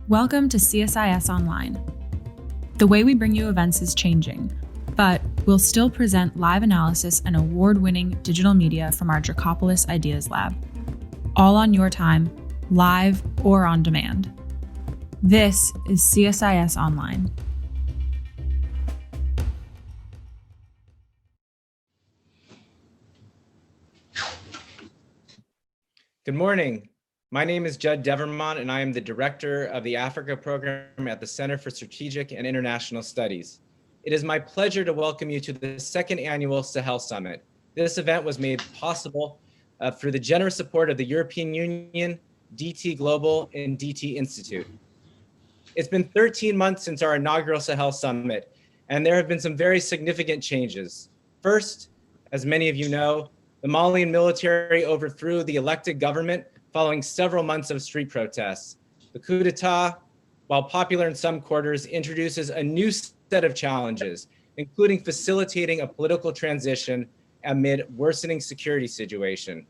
Welcome to CSIS Online. The way we bring you events is changing, but we'll still present live analysis and award-winning digital media from our Dracopolis Ideas Lab. All on your time, live or on demand. This is CSIS Online. Good morning. My name is Judd Devermont, and I am the Director of the Africa Program at the Center for Strategic and International Studies. It is my pleasure to welcome you to the second annual Sahel Summit. This event was made possible through the generous support of the European Union, DT Global, and DT Institute. It's been 13 months since our inaugural Sahel Summit, and there have been some very significant changes. First, as many of you know, the Malian military overthrew the elected government following several months of street protests. The coup d'etat, while popular in some quarters, introduces a new set of challenges, including facilitating a political transition amid worsening security situation.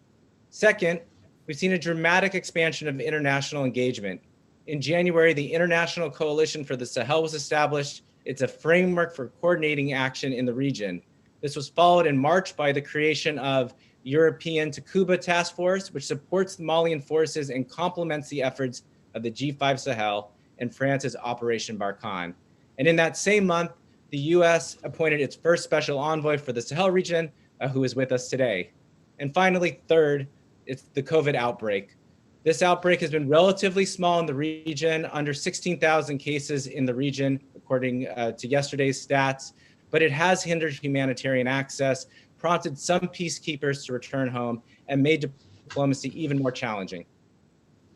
Second, we've seen a dramatic expansion of international engagement. In January, the International Coalition for the Sahel was established. It's a framework for coordinating action in the region. This was followed in March by the creation of European Takuba Task Force, which supports the Malian forces and complements the efforts of the G5 Sahel and France's Operation Barkhane. And in that same month, the US appointed its first special envoy for the Sahel region, who is with us today. And finally, third, it's the COVID outbreak. This outbreak has been relatively small in the region, under 16,000 cases in the region, according to yesterday's stats, but it has hindered humanitarian access, prompted some peacekeepers to return home, and made diplomacy even more challenging.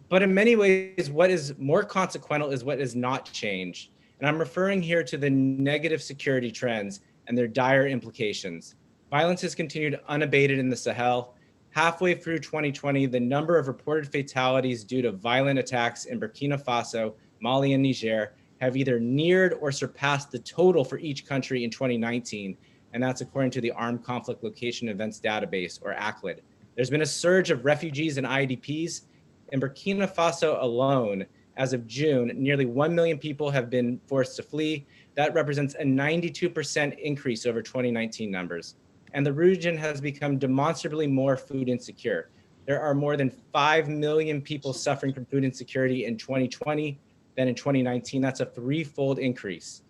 But in many ways, what is more consequential is what has not changed. And I'm referring here to the negative security trends and their dire implications. Violence has continued unabated in the Sahel. Halfway through 2020, the number of reported fatalities due to violent attacks in Burkina Faso, Mali, and Niger have either neared or surpassed the total for each country in 2019. And that's according to the Armed Conflict Location Events Database, or ACLED. There's been a surge of refugees and IDPs. In Burkina Faso alone, as of June, nearly 1 million people have been forced to flee. That represents a 92% increase over 2019 numbers. And the region has become demonstrably more food insecure. There are more than 5 million people suffering from food insecurity in 2020 than in 2019. That's a threefold increase.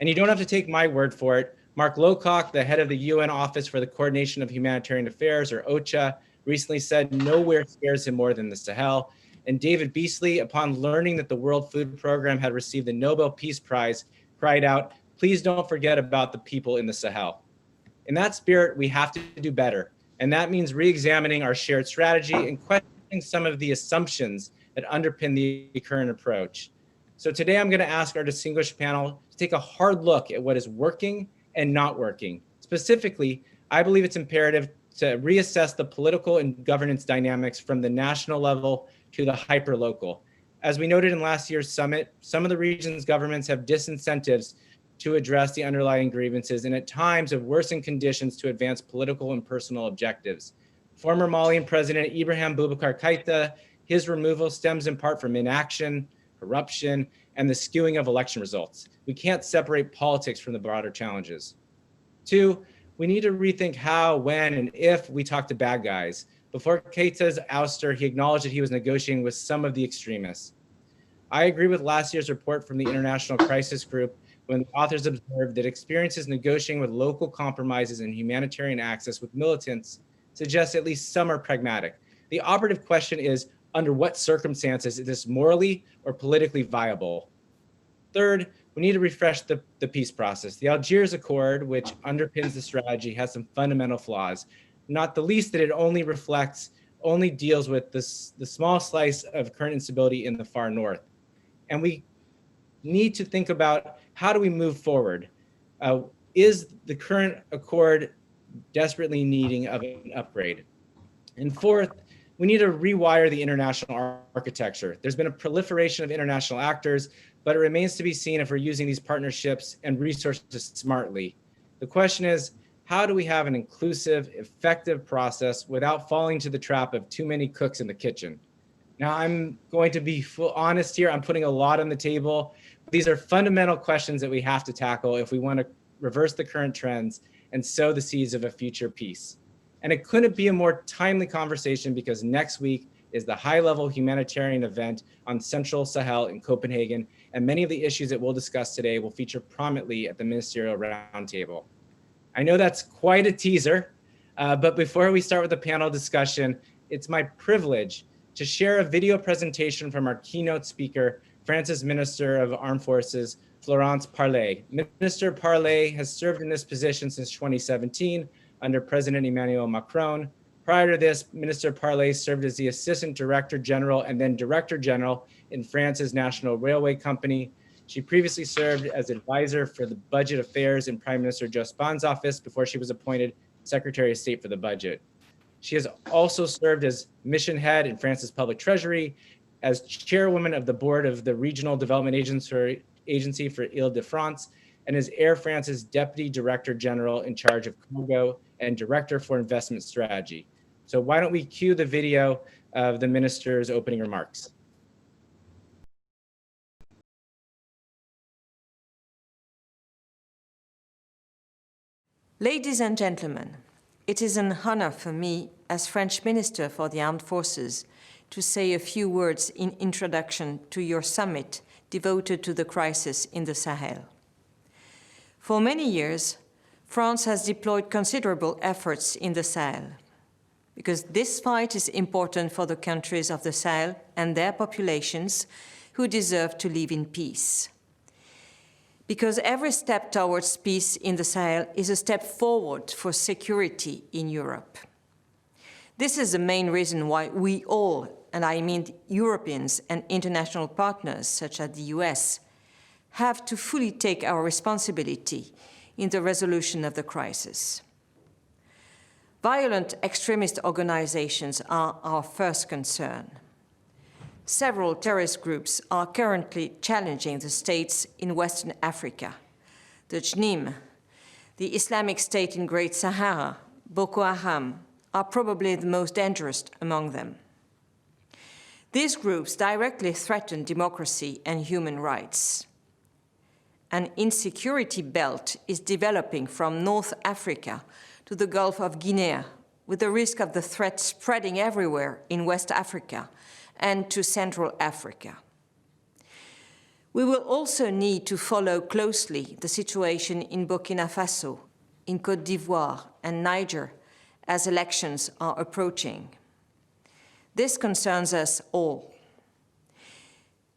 And you don't have to take my word for it. Mark Lowcock, the head of the UN Office for the Coordination of Humanitarian Affairs, or OCHA, recently said nowhere scares him more than the Sahel. And David Beasley, upon learning that the World Food Program had received the Nobel Peace Prize, cried out, "Please don't forget about the people in the Sahel." In that spirit, we have to do better. And that means re-examining our shared strategy and questioning some of the assumptions that underpin the current approach. So today I'm going to ask our distinguished panel to take a hard look at what is working and not working. Specifically, I believe it's imperative to reassess the political and governance dynamics from the national level to the hyperlocal. As we noted in last year's summit, some of the region's governments have disincentives to address the underlying grievances and at times have worsened conditions to advance political and personal objectives. Former Malian President Ibrahim Boubacar Keita, his removal stems in part from inaction, corruption, and the skewing of election results. We can't separate politics from the broader challenges. Two, we need to rethink how, when, and if we talk to bad guys. Before Keita's ouster, he acknowledged that he was negotiating with some of the extremists. I agree with last year's report from the International Crisis Group when the authors observed that experiences negotiating with local compromises and humanitarian access with militants suggests at least some are pragmatic. The operative question is, under what circumstances is this morally or politically viable? Third, we need to refresh the peace process. The Algiers Accord, which underpins the strategy, has some fundamental flaws, not the least that it only deals with the small slice of current instability in the far north. And we need to think about, how do we move forward? Is the current accord desperately needing of an upgrade? And fourth, we need to rewire the international architecture. There's been a proliferation of international actors, but it remains to be seen if we're using these partnerships and resources smartly. The question is, how do we have an inclusive, effective process without falling to the trap of too many cooks in the kitchen? Now, I'm going to be honest here. I'm putting a lot on the table. These are fundamental questions that we have to tackle if we want to reverse the current trends and sow the seeds of a future peace. And it couldn't be a more timely conversation because next week is the high-level humanitarian event on Central Sahel in Copenhagen, and many of the issues that we'll discuss today will feature prominently at the Ministerial Roundtable. I know that's quite a teaser, but before we start with the panel discussion, it's my privilege to share a video presentation from our keynote speaker, France's Minister of Armed Forces, Florence Parly. Minister Parly has served in this position since 2017 under President Emmanuel Macron. Prior to this, Minister Parly served as the Assistant Director General and then Director General in France's National Railway Company. She previously served as advisor for the budget affairs in Prime Minister Josephin's office before she was appointed Secretary of State for the budget. She has also served as mission head in France's public treasury, as chairwoman of the board of the Regional Development Agency for Ile-de-France, and as Air France's Deputy Director General in charge of cargo and Director for Investment Strategy. So why don't we cue the video of the minister's opening remarks. Ladies and gentlemen, it is an honor for me as French Minister for the Armed Forces to say a few words in introduction to your summit devoted to the crisis in the Sahel. For many years, France has deployed considerable efforts in the Sahel, because this fight is important for the countries of the Sahel and their populations who deserve to live in peace. Because every step towards peace in the Sahel is a step forward for security in Europe. This is the main reason why we all, and I mean Europeans and international partners such as the US, have to fully take our responsibility in the resolution of the crisis. Violent extremist organizations are our first concern. Several terrorist groups are currently challenging the states in Western Africa. The JNIM, the Islamic State in Great Sahara, Boko Haram, are probably the most dangerous among them. These groups directly threaten democracy and human rights. An insecurity belt is developing from North Africa to the Gulf of Guinea, with the risk of the threat spreading everywhere in West Africa and to Central Africa. We will also need to follow closely the situation in Burkina Faso, in Côte d'Ivoire and Niger as elections are approaching. This concerns us all.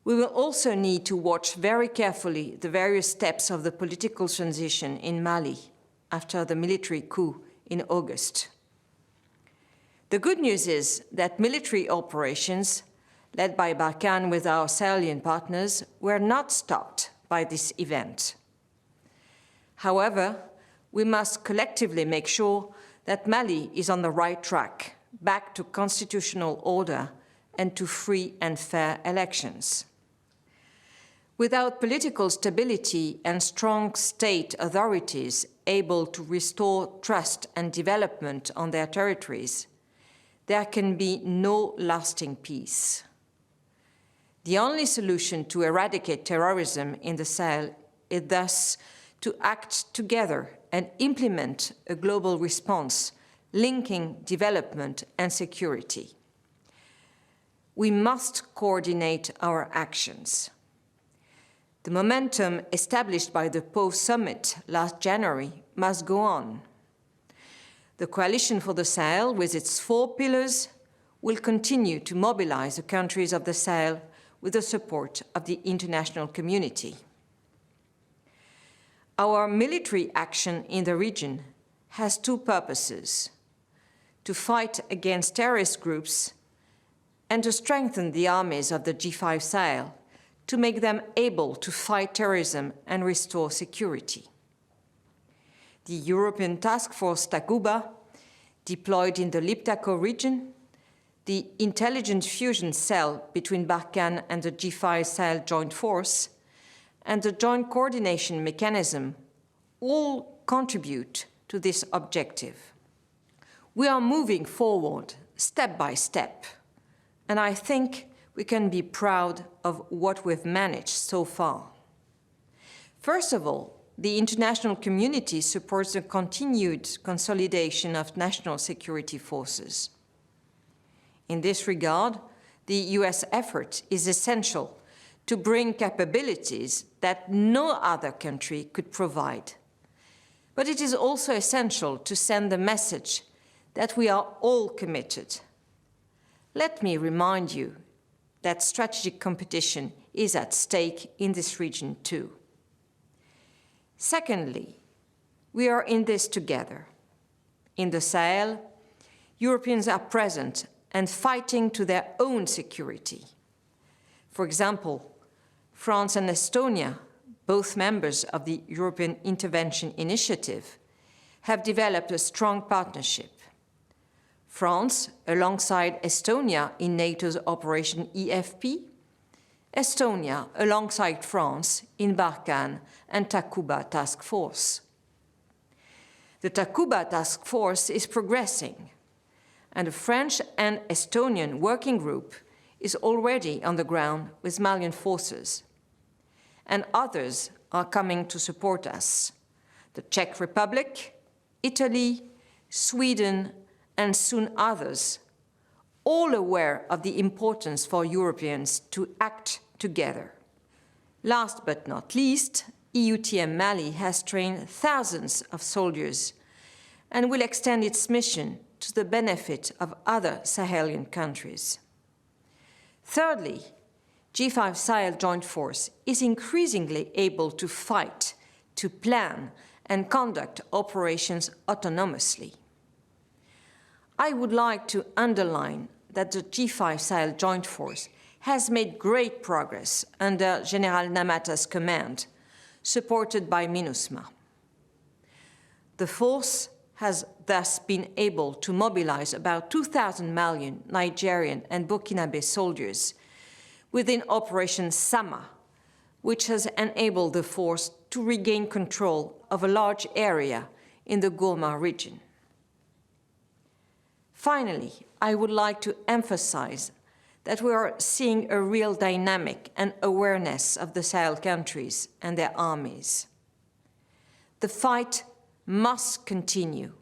We will also need to watch very carefully the various steps of the political transition in Mali after the military coup in August. The good news is that military operations led by Barkhane with our Sahelian partners were not stopped by this event. However, we must collectively make sure that Mali is on the right track, back to constitutional order and to free and fair elections. Without political stability and strong state authorities able to restore trust and development on their territories, there can be no lasting peace. The only solution to eradicate terrorism in the Sahel is thus to act together and implement a global response linking development and security. We must coordinate our actions. The momentum established by the Po Summit last January must go on. The Coalition for the Sahel, with its 4 pillars, will continue to mobilize the countries of the Sahel with the support of the international community. Our military action in the region has 2 purposes: to fight against terrorist groups and to strengthen the armies of the G5 Sahel to make them able to fight terrorism and restore security. The European Task Force Takuba, deployed in the Liptako region, the Intelligence Fusion Cell between Barkhane and the G5 Sahel Joint Force, and the Joint Coordination Mechanism all contribute to this objective. We are moving forward step by step, and I think we can be proud of what we've managed so far. First of all, the international community supports the continued consolidation of national security forces. In this regard, the US effort is essential to bring capabilities that no other country could provide. But it is also essential to send the message that we are all committed. Let me remind you that strategic competition is at stake in this region too. Secondly, we are in this together. In the Sahel, Europeans are present and fighting to their own security. For example, France and Estonia, both members of the European Intervention Initiative, have developed a strong partnership. France, alongside Estonia in NATO's Operation EFP, Estonia, alongside France in Barkhane and Takuba Task Force. The Takuba Task Force is progressing, and a French and Estonian working group is already on the ground with Malian forces. And others are coming to support us. The Czech Republic, Italy, Sweden, and soon others, all aware of the importance for Europeans to act together. Last but not least, EUTM Mali has trained thousands of soldiers and will extend its mission to the benefit of other Sahelian countries. Thirdly, G5 Sahel Joint Force is increasingly able to fight, to plan, and conduct operations autonomously. I would like to underline that the G5 Sahel Joint Force has made great progress under General Namata's command, supported by MINUSMA. The force has thus been able to mobilize about 2,000 Malian, Nigerian, and Burkina soldiers within Operation Sama, which has enabled the force to regain control of a large area in the Goma region. Finally, I would like to emphasize that we are seeing a real dynamic and awareness of the Sahel countries and their armies. The fight must continue.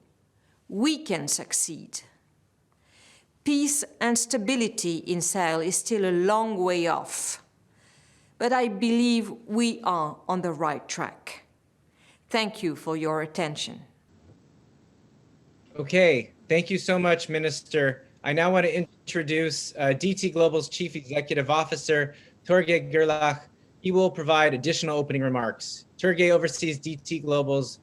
We can succeed. Peace and stability in Sahel is still a long way off, but I believe we are on the right track. Thank you for your attention. Okay, thank you so much, Minister. I now want to introduce DT Global's Chief Executive Officer, Torge Gerlach. He will provide additional opening remarks. Torge oversees DT Global's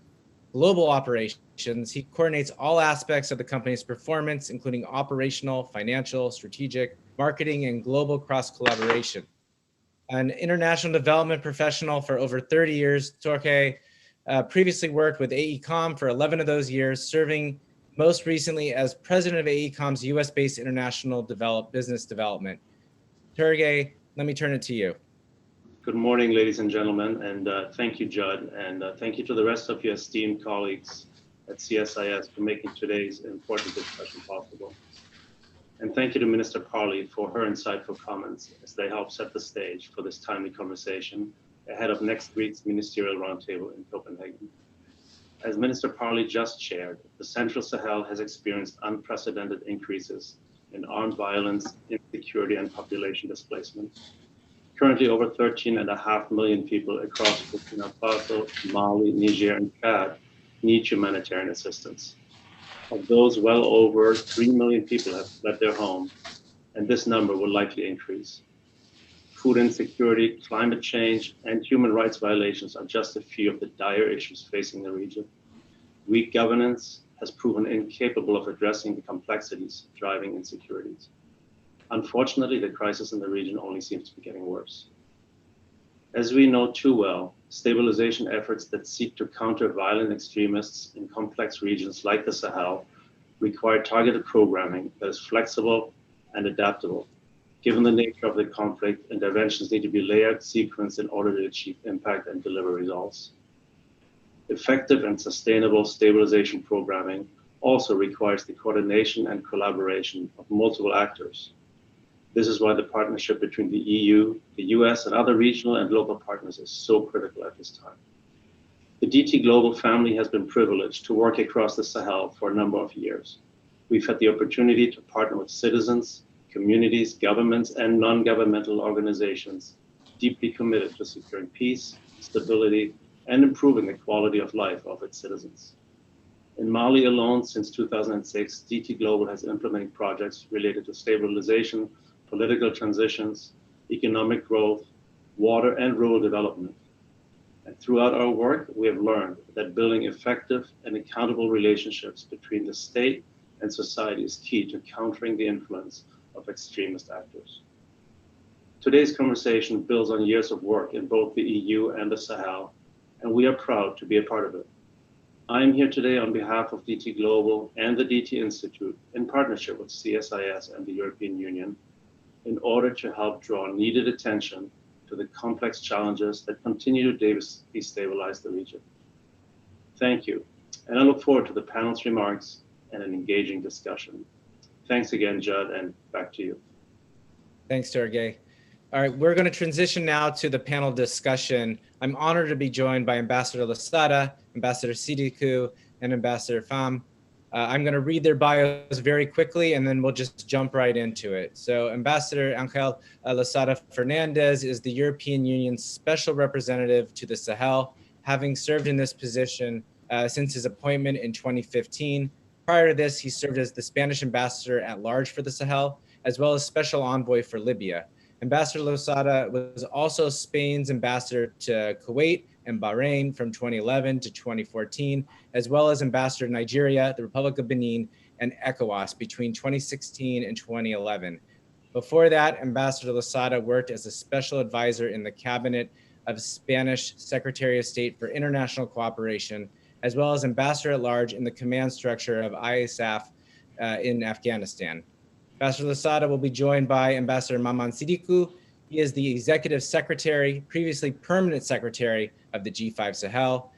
global operations. He coordinates all aspects of the company's performance, including operational, financial, strategic, marketing, and global cross-collaboration. An international development professional for over 30 years, Torge previously worked with AECOM for 11 of those years, serving most recently as president of AECOM's US-based international business development. Torge, let me turn it to you. Good morning, ladies and gentlemen, and thank you, Judd, and thank you to the rest of your esteemed colleagues at CSIS for making today's important discussion possible. And thank you to Minister Parley for her insightful comments as they help set the stage for this timely conversation ahead of next week's ministerial roundtable in Copenhagen. As Minister Parley just shared, the Central Sahel has experienced unprecedented increases in armed violence, insecurity, and population displacement. Currently, over 13.5 million people across Burkina Faso, Mali, Niger, and Chad need humanitarian assistance. Of those, well over 3 million people have fled their home, and this number will likely increase. Food insecurity, climate change, and human rights violations are just a few of the dire issues facing the region. Weak governance has proven incapable of addressing the complexities driving insecurities. Unfortunately, the crisis in the region only seems to be getting worse. As we know too well, stabilization efforts that seek to counter violent extremists in complex regions like the Sahel require targeted programming that is flexible and adaptable. Given the nature of the conflict, interventions need to be layered, sequenced in order to achieve impact and deliver results. Effective and sustainable stabilization programming also requires the coordination and collaboration of multiple actors. This is why the partnership between the EU, the US, and other regional and local partners is so critical at this time. The DT Global family has been privileged to work across the Sahel for a number of years. We've had the opportunity to partner with citizens, communities, governments, and non-governmental organizations deeply committed to securing peace, stability, and improving the quality of life of its citizens. In Mali alone, since 2006, DT Global has implemented projects related to stabilization, political transitions, economic growth, water, and rural development. And throughout our work, we have learned that building effective and accountable relationships between the state and society is key to countering the influence of extremist actors. Today's conversation builds on years of work in both the EU and the Sahel, and we are proud to be a part of it. I am here today on behalf of DT Global and the DT Institute in partnership with CSIS and the European Union in order to help draw needed attention to the complex challenges that continue to destabilize the region. Thank you, and I look forward to the panel's remarks and an engaging discussion. Thanks again, Judd, and back to you. Thanks, Sergey. All right, we're going to transition now to the panel discussion. I'm honored to be joined by Ambassador Losada, Ambassador Sidikou, and Ambassador Pham. I'm going to read their bios very quickly, and then we'll just jump right into it. So Ambassador Angel Losada Fernandez is the European Union's Special Representative to the Sahel, having served in this position since his appointment in 2015. Prior to this, he served as the Spanish Ambassador at Large for the Sahel, as well as Special Envoy for Libya. Ambassador Losada was also Spain's ambassador to Kuwait and Bahrain from 2011 to 2014, as well as ambassador to Nigeria, the Republic of Benin, and ECOWAS between 2016 and 2011. Before that, Ambassador Losada worked as a special advisor in the cabinet of Spanish Secretary of State for International Cooperation, as well as ambassador at large in the command structure of ISAF in Afghanistan. Ambassador Losada will be joined by Ambassador Maman Sidikou. He is the Executive Secretary, previously Permanent Secretary of the G5 Sahel.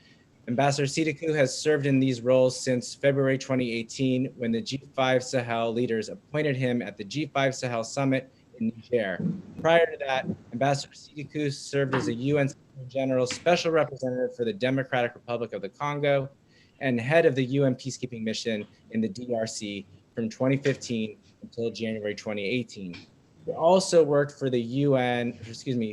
Ambassador Sidikou has served in these roles since February 2018, when the G5 Sahel leaders appointed him at the G5 Sahel Summit in Niger. Prior to that, Ambassador Sidikou served as a UN Secretary General Special Representative for the Democratic Republic of the Congo and head of the UN Peacekeeping Mission in the DRC from 2015 until January 2018. He also worked for the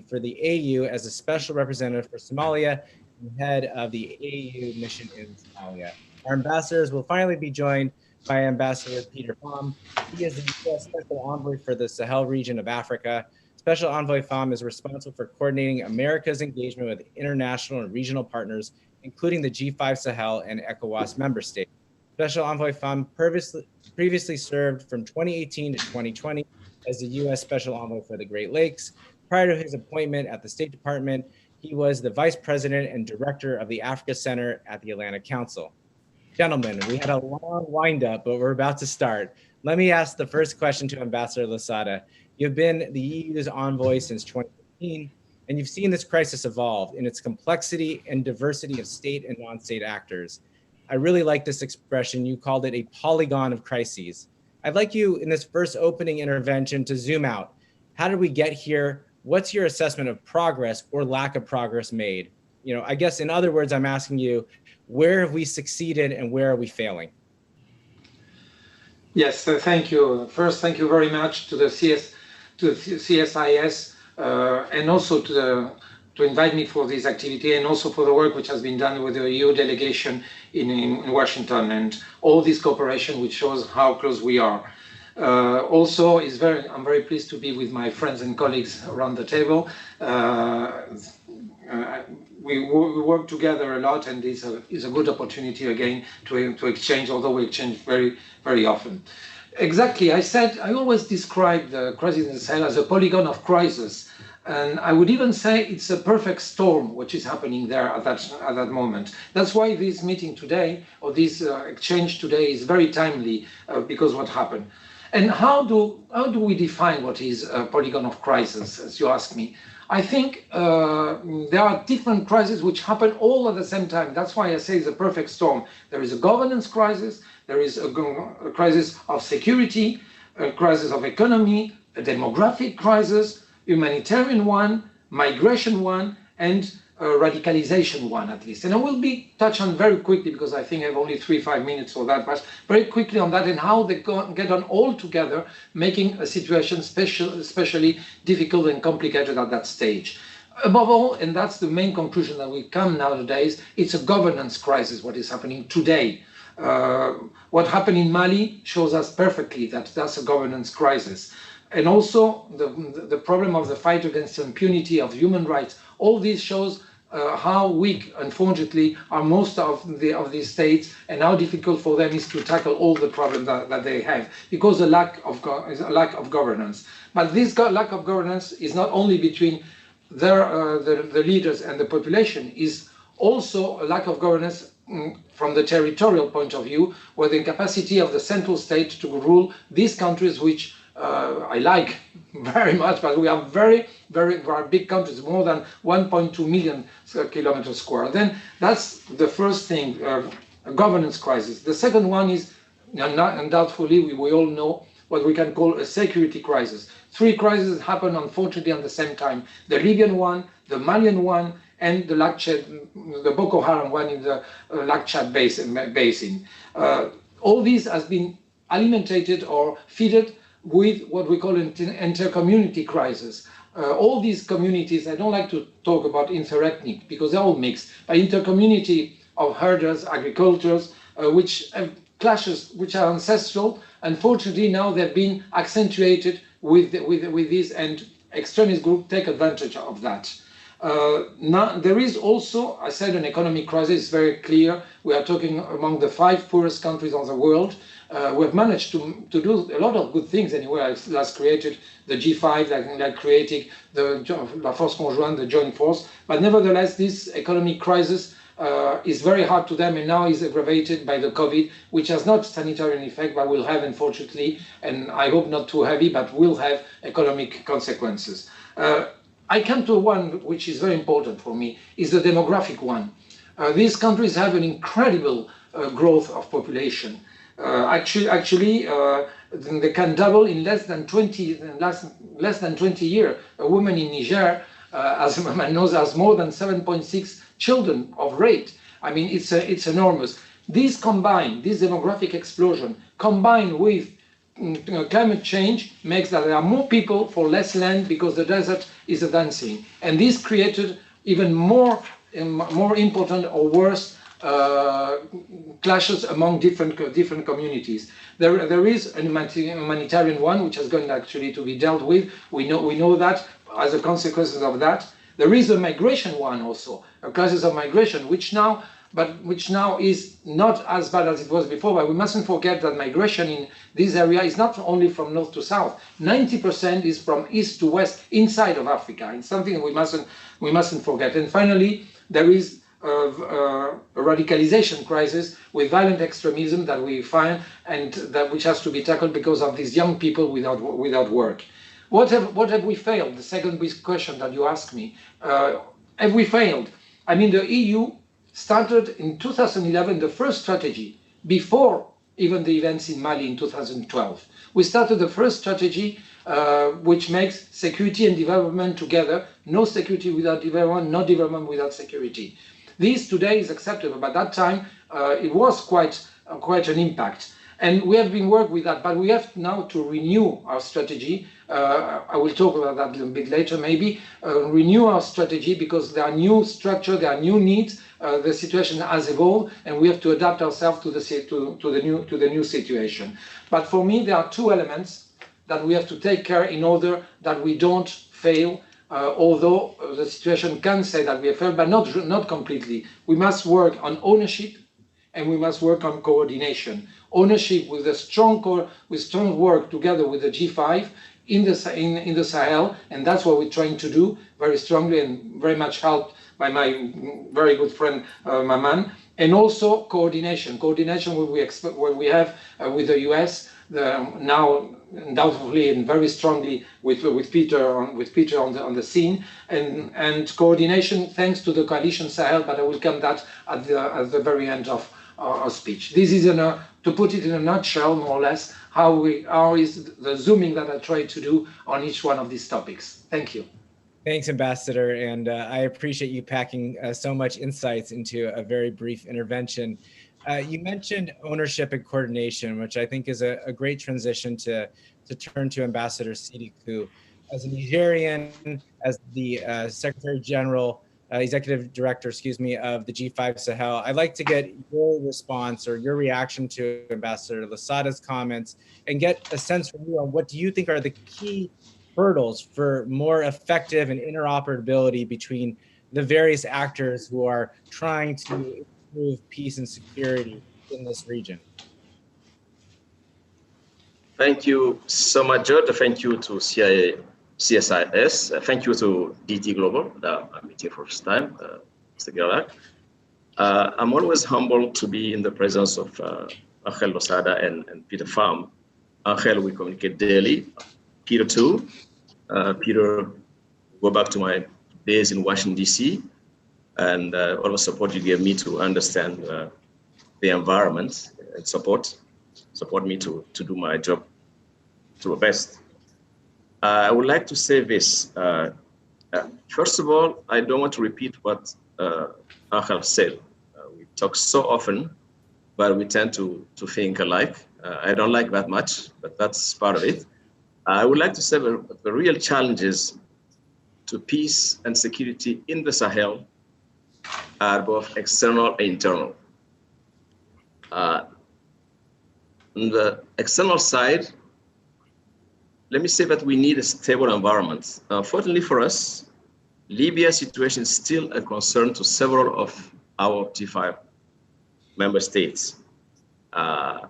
for the AU as a special representative for Somalia and head of the AU mission in Somalia. Our ambassadors will finally be joined by Ambassador Peter Pham. He is the US Special Envoy for the Sahel region of Africa. Special Envoy Pham is responsible for coordinating America's engagement with international and regional partners, including the G5 Sahel and ECOWAS member states. Special Envoy Pham previously served from 2018 to 2020 as the U.S. Special Envoy for the Great Lakes. Prior to his appointment at the State Department, he was the Vice President and Director of the Africa Center at the Atlantic Council. Gentlemen, we had a long wind-up, but we're about to start. Let me ask the first question to Ambassador Losada. You've been the EU's envoy since 2015, and you've seen this crisis evolve in its complexity and diversity of state and non-state actors. I really like this expression. You called it a polygon of crises. I'd like you in this first opening intervention to zoom out. How did we get here? What's your assessment of progress or lack of progress made? I guess in other words, I'm asking you, where have we succeeded and where are we failing? Yes, thank you. First, thank you very much to the CSIS and also to invite me for this activity, and also for the work which has been done with the EU delegation in Washington, and all this cooperation which shows how close we are. Also, I'm very pleased to be with my friends and colleagues around the table. We work together a lot, and this is a good opportunity again to exchange, although we exchange very, very often. Exactly, I always describe the crisis in the Sahel as a polygon of crises. And I would even say it's a perfect storm which is happening there at that moment. That's why this meeting today, or this exchange today, is very timely because what happened. And how do we define what is a polygon of crisis, as you ask me? I think there are different crises which happen all at the same time. That's why I say it's a perfect storm. There is a governance crisis, there is a crisis of security, a crisis of economy, a demographic crisis, humanitarian one, migration one, and radicalization one at least. And I will be touched on very quickly, because I think I have only 3-5 minutes for that, but very quickly on that and how they get on all together, making a situation especially difficult and complicated at that stage. Above all, and that's the main conclusion that we come nowadays, it's a governance crisis, what is happening today. What happened in Mali shows us perfectly that that's a governance crisis. And also the problem of the fight against impunity of human rights. All this shows how weak, unfortunately, are most of these states, and how difficult for them is to tackle all the problems that they have, because of lack of governance. But this lack of governance is not only between the leaders and the population, is also a lack of governance from the territorial point of view, where the incapacity of the central state to rule these countries, which I like very much, but we are very big countries, more than 1.2 million kilometers square. Then that's the first thing, a governance crisis. The second one is, undoubtedly, we all know what we can call a security crisis. 3 crises happen, unfortunately, at the same time: the Libyan one, the Malian one, and the Boko Haram one in the Lac Chad basin. All these has been alimentated or fed with what we call an inter-community crisis. All these communities, I don't like to talk about inter-ethnic because they're all mixed, but inter-community of herders, agricultures, which have clashes which are ancestral. Unfortunately, now they've been accentuated with this, and extremist groups take advantage of that. Now, there is also, I said, an economic crisis. It's very clear. We are talking among the 5 poorest countries of the world. We have managed to do a lot of good things anyway. Last created the G5, like creating La Force Conjointe, the joint force. But nevertheless, this economic crisis is very hard to them, and now is aggravated by the COVID, which has not sanitary effect, but will have, unfortunately, and I hope not too heavy, but will have economic consequences. I come to one which is very important for me, is the demographic one. These countries have an incredible growth of population. Actually, they can double in less than 20 years. A woman in Niger, as a man knows, has more than 7.6 children of rate. I mean, it's enormous. This demographic explosion, combined with climate change, makes that there are more people for less land, because the desert is advancing, and this created even more important or worse clashes among different communities. There is a humanitarian one which is going actually to be dealt with. We know that as a consequence of that. There is a migration one also, a crisis of migration, which now is not as bad as it was before. But we mustn't forget that migration in this area is not only from north to south. 90% is from east to west inside of Africa. It's something we mustn't forget. And finally, there is a radicalization crisis with violent extremism that we find, and which has to be tackled because of these young people without work. What have we failed? The second big question that you asked me. Have we failed? I mean, the EU started in 2011 the first strategy, before even the events in Mali in 2012. We started the first strategy which makes security and development together. No security without development, no development without security. This today is acceptable, but at that time it was quite an impact. And we have been working with that, but we have now to renew our strategy. I will talk about that a little bit later, maybe. Renew our strategy, because there are new structures, there are new needs. The situation has evolved, and we have to adapt ourselves to the new situation. But for me, there are 2 elements that we have to take care in order that we don't fail. Although the situation can say that we have failed, but not completely. We must work on ownership, and we must work on coordination. Ownership with strong work together with the G5 in the Sahel, and that's what we're trying to do very strongly, and very much helped by my very good friend Maman. And also coordination where we have with the US, now undoubtedly and very strongly with Peter on the scene, and coordination thanks to the coalition Sahel. But I will come that at the very end of our speech. This is, to put it in a nutshell, more or less, how is the zooming that I try to do on each one of these topics. Thank you. Thanks, Ambassador, and I appreciate you packing so much insights into a very brief intervention. You mentioned ownership and coordination, which I think is a great transition to turn to Ambassador Sidikou. As a Nigerian, as the Secretary General, Executive Director, excuse me, of the G5 Sahel, I'd like to get your response or your reaction to Ambassador Lasada's comments and get a sense from you on what do you think are the key hurdles for more effective and interoperability between the various actors who are trying to improve peace and security in this region. Thank you so much, George. Thank you to CSIS. Thank you to DT Global that I'm meeting for first time, Mr. Gerlach. I'm always humbled to be in the presence of Angel Losada and Peter Pham. Angel, we communicate daily. Peter too. Peter, go back to my days in Washington, D.C., and all the support you gave me to understand the environment and support me to do my job to the best. I would like to say this. First of all, I don't want to repeat what Angel said. We talk so often, but we tend to think alike. I don't like that much, but that's part of it. I would like to say the real challenges to peace and security in the Sahel are both external and internal. On the external side, let me say that we need a stable environment. Fortunately for us, Libya's situation is still a concern to several of our G5 member states. I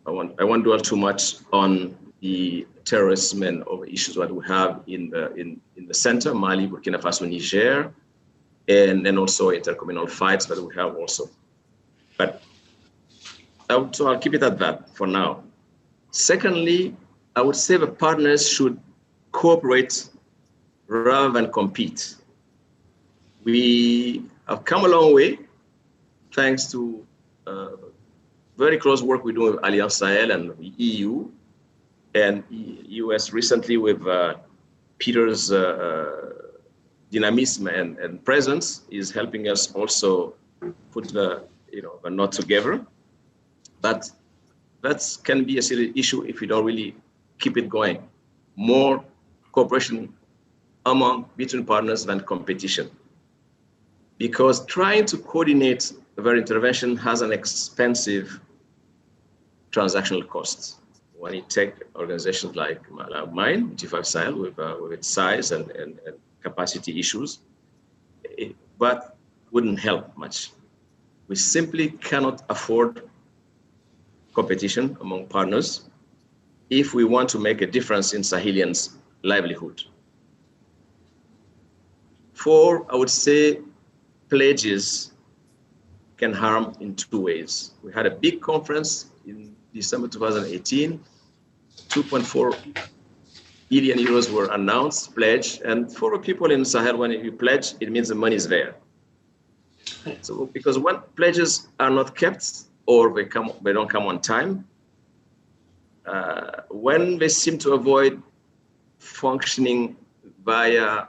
won't dwell too much on the terrorism and other issues that we have in the center, Mali, Burkina Faso, Niger, and then also intercommunal fights that we have also. But so I'll keep it at that for now. Secondly, I would say the partners should cooperate rather than compete. We have come a long way thanks to very close work we do with Annual Sahel and the EU, and US recently with Peter's dynamism and presence is helping us also put the knot together. But that can be a serious issue if we don't really keep it going. More cooperation between partners than competition. Because trying to coordinate their intervention has an expensive transactional cost. When you take organizations like mine, G5 Sahel, with its size and capacity issues, but wouldn't help much. We simply cannot afford competition among partners if we want to make a difference in Sahelians' livelihood. 4, I would say pledges can harm in 2 ways. We had a big conference in December 2018, 2.4 billion euros were announced, pledged, and for the people in Sahel, when you pledge, it means the money is there. So because when pledges are not kept or they don't come on time, when they seem to avoid functioning via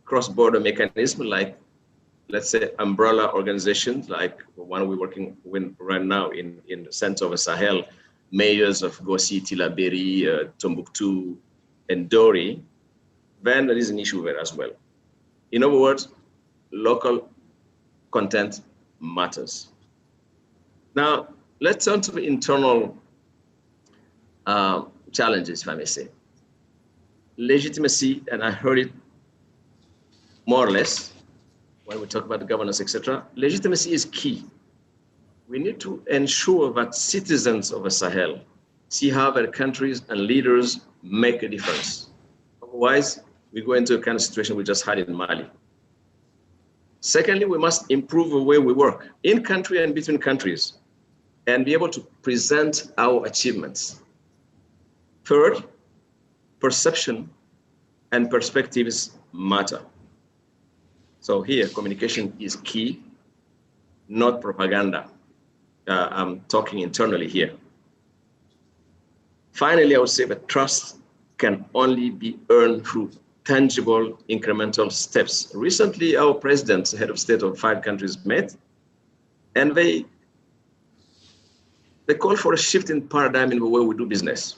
cross-border mechanism, like let's say umbrella organizations, like the one we're working with right now in the center of the Sahel, mayors of Gossi, Tillabéri, Tombouctou, and Dori, then there is an issue there as well. In other words, local content matters. Now, let's turn to the internal challenges, if I may say. Legitimacy, and I heard it more or less when we talk about the governance, etc. Legitimacy is key. We need to ensure that citizens of the Sahel see how their countries and leaders make a difference. Otherwise, we go into a kind of situation we just had in Mali. Secondly, we must improve the way we work in country and between countries and be able to present our achievements. Third, perception and perspectives matter. So here, communication is key, not propaganda. I'm talking internally here. Finally, I would say that trust can only be earned through tangible incremental steps. Recently, our president, head of state of 5 countries met, and they call for a shift in paradigm in the way we do business.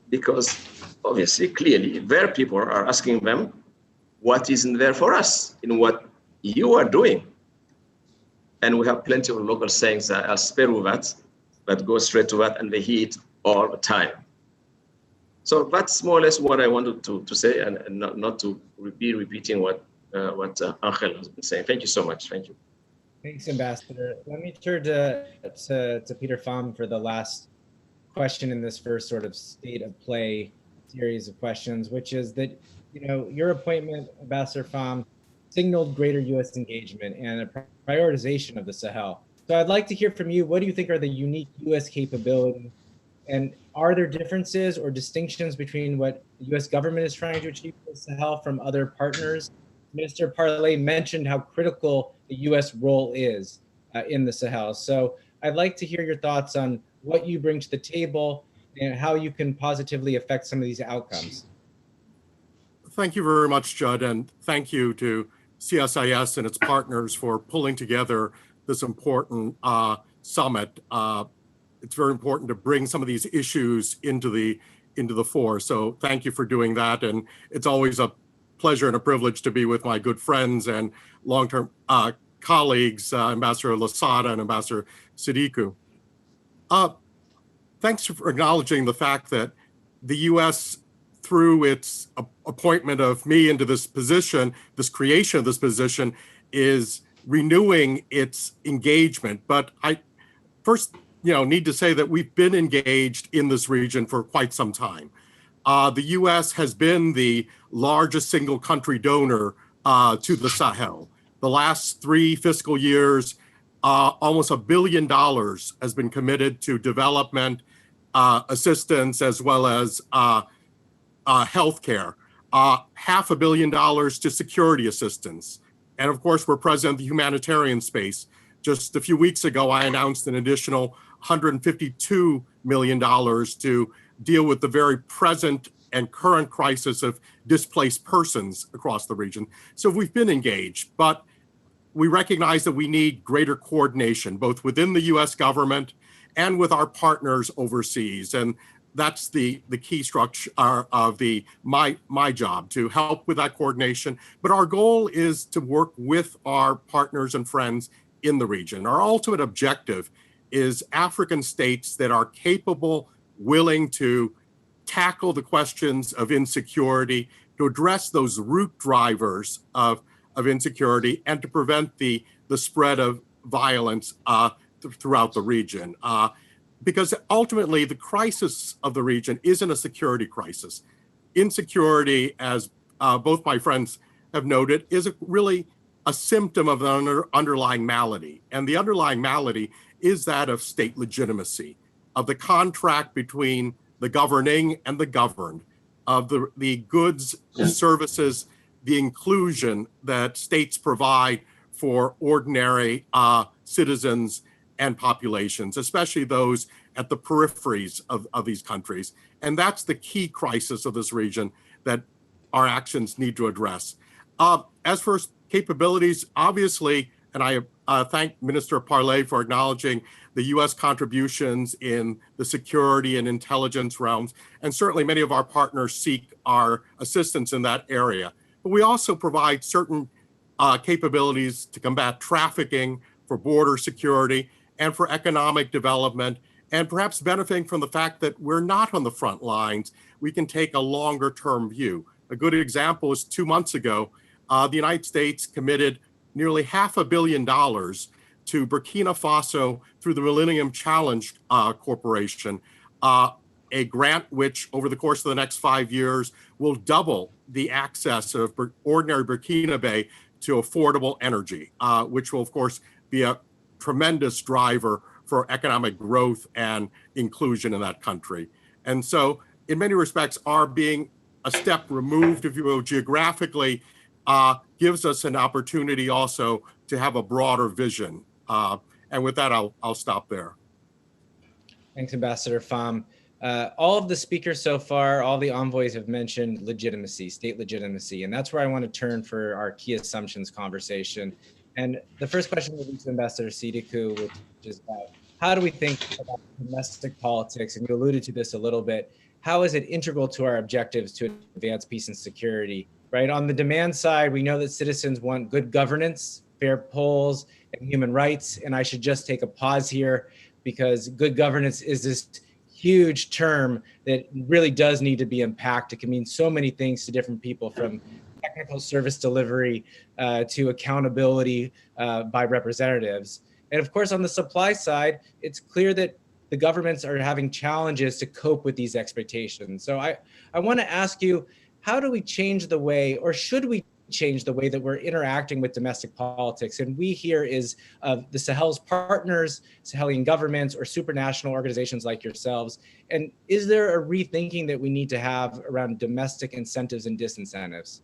Because obviously, clearly, their people are asking them, what is in there for us in what you are doing? And we have plenty of local sayings, I'll spare you that, but go straight to that, and they hear it all the time. So that's more or less what I wanted to say, and not to be repeating what Angel has been saying. Thank you so much. Thank you. Thanks, Ambassador. Let me turn to Peter Pham for the last question in this first sort of state of play series of questions, which is that, your appointment, Ambassador Pham, signaled greater U.S. engagement and a prioritization of the Sahel. So I'd like to hear from you. What do you think are the unique U.S. capabilities? And are there differences or distinctions between what the U.S. government is trying to achieve in the Sahel from other partners? Minister Parley mentioned how critical the U.S. role is in the Sahel. So I'd like to hear your thoughts on what you bring to the table and how you can positively affect some of these outcomes. Thank you very much, Judd, and thank you to CSIS and its partners for pulling together this important summit. It's very important to bring some of these issues into the fore. So thank you for doing that, and it's always a pleasure and a privilege to be with my good friends and long-term colleagues, Ambassador Lasada and Ambassador Siddiqui. Thanks for acknowledging the fact that the U.S., through its appointment of me into this position, this creation of this position, is renewing its engagement. But I first, need to say that we've been engaged in this region for quite some time. The U.S. has been the largest single country donor to the Sahel. The last 3 fiscal years, almost $1 billion has been committed to development assistance as well as healthcare, $500 million to security assistance. And of course, we're present in the humanitarian space. Just a few weeks ago, I announced an additional $152 million to deal with the very present and current crisis of displaced persons across the region. So we've been engaged, but we recognize that we need greater coordination, both within the US government and with our partners overseas. And that's the key structure of my job, to help with that coordination. But our goal is to work with our partners and friends in the region. Our ultimate objective is African states that are capable, willing to tackle the questions of insecurity, to address those root drivers of insecurity, and to prevent the spread of violence throughout the region. Because ultimately, the crisis of the region isn't a security crisis. Insecurity, as both my friends have noted, is really a symptom of an underlying malady. And the underlying malady is that of state legitimacy, of the contract between the governing and the governed, of the goods, the services, the inclusion that states provide for ordinary citizens and populations, especially those at the peripheries of these countries. And that's the key crisis of this region that our actions need to address. As for capabilities, obviously, and I thank Minister Parley for acknowledging the US contributions in the security and intelligence realms, and certainly many of our partners seek our assistance in that area. But we also provide certain capabilities to combat trafficking, for border security, and for economic development, and perhaps benefiting from the fact that we're not on the front lines, we can take a longer term view. A good example is 2 months ago, the United States committed nearly $500 million to Burkina Faso through the Millennium Challenge Corporation, a grant which over the course of the next 5 years will double the access of ordinary Burkinabe to affordable energy, which will of course be a tremendous driver for economic growth and inclusion in that country. And so in many respects, our being a step removed, if you will, geographically, gives us an opportunity also to have a broader vision. And with that, I'll stop there. Thanks, Ambassador Pham. All of the speakers so far, all the envoys have mentioned legitimacy, state legitimacy, and that's where I want to turn for our key assumptions conversation. And the first question will be to Ambassador Sidikou, which is how do we think about domestic politics? And you alluded to this a little bit. How is it integral to our objectives to advance peace and security? Right, on the demand side, we know that citizens want good governance, fair polls, and human rights. And I should just take a pause here because good governance is this huge term that really does need to be unpacked. It can mean so many things to different people, from technical service delivery to accountability by representatives. And of course, on the supply side, it's clear that the governments are having challenges to cope with these expectations. So I want to ask you, how do we change the way, or should we change the way that we're interacting with domestic politics? And we here is the Sahel's partners, Sahelian governments, or supranational organizations like yourselves. And is there a rethinking that we need to have around domestic incentives and disincentives?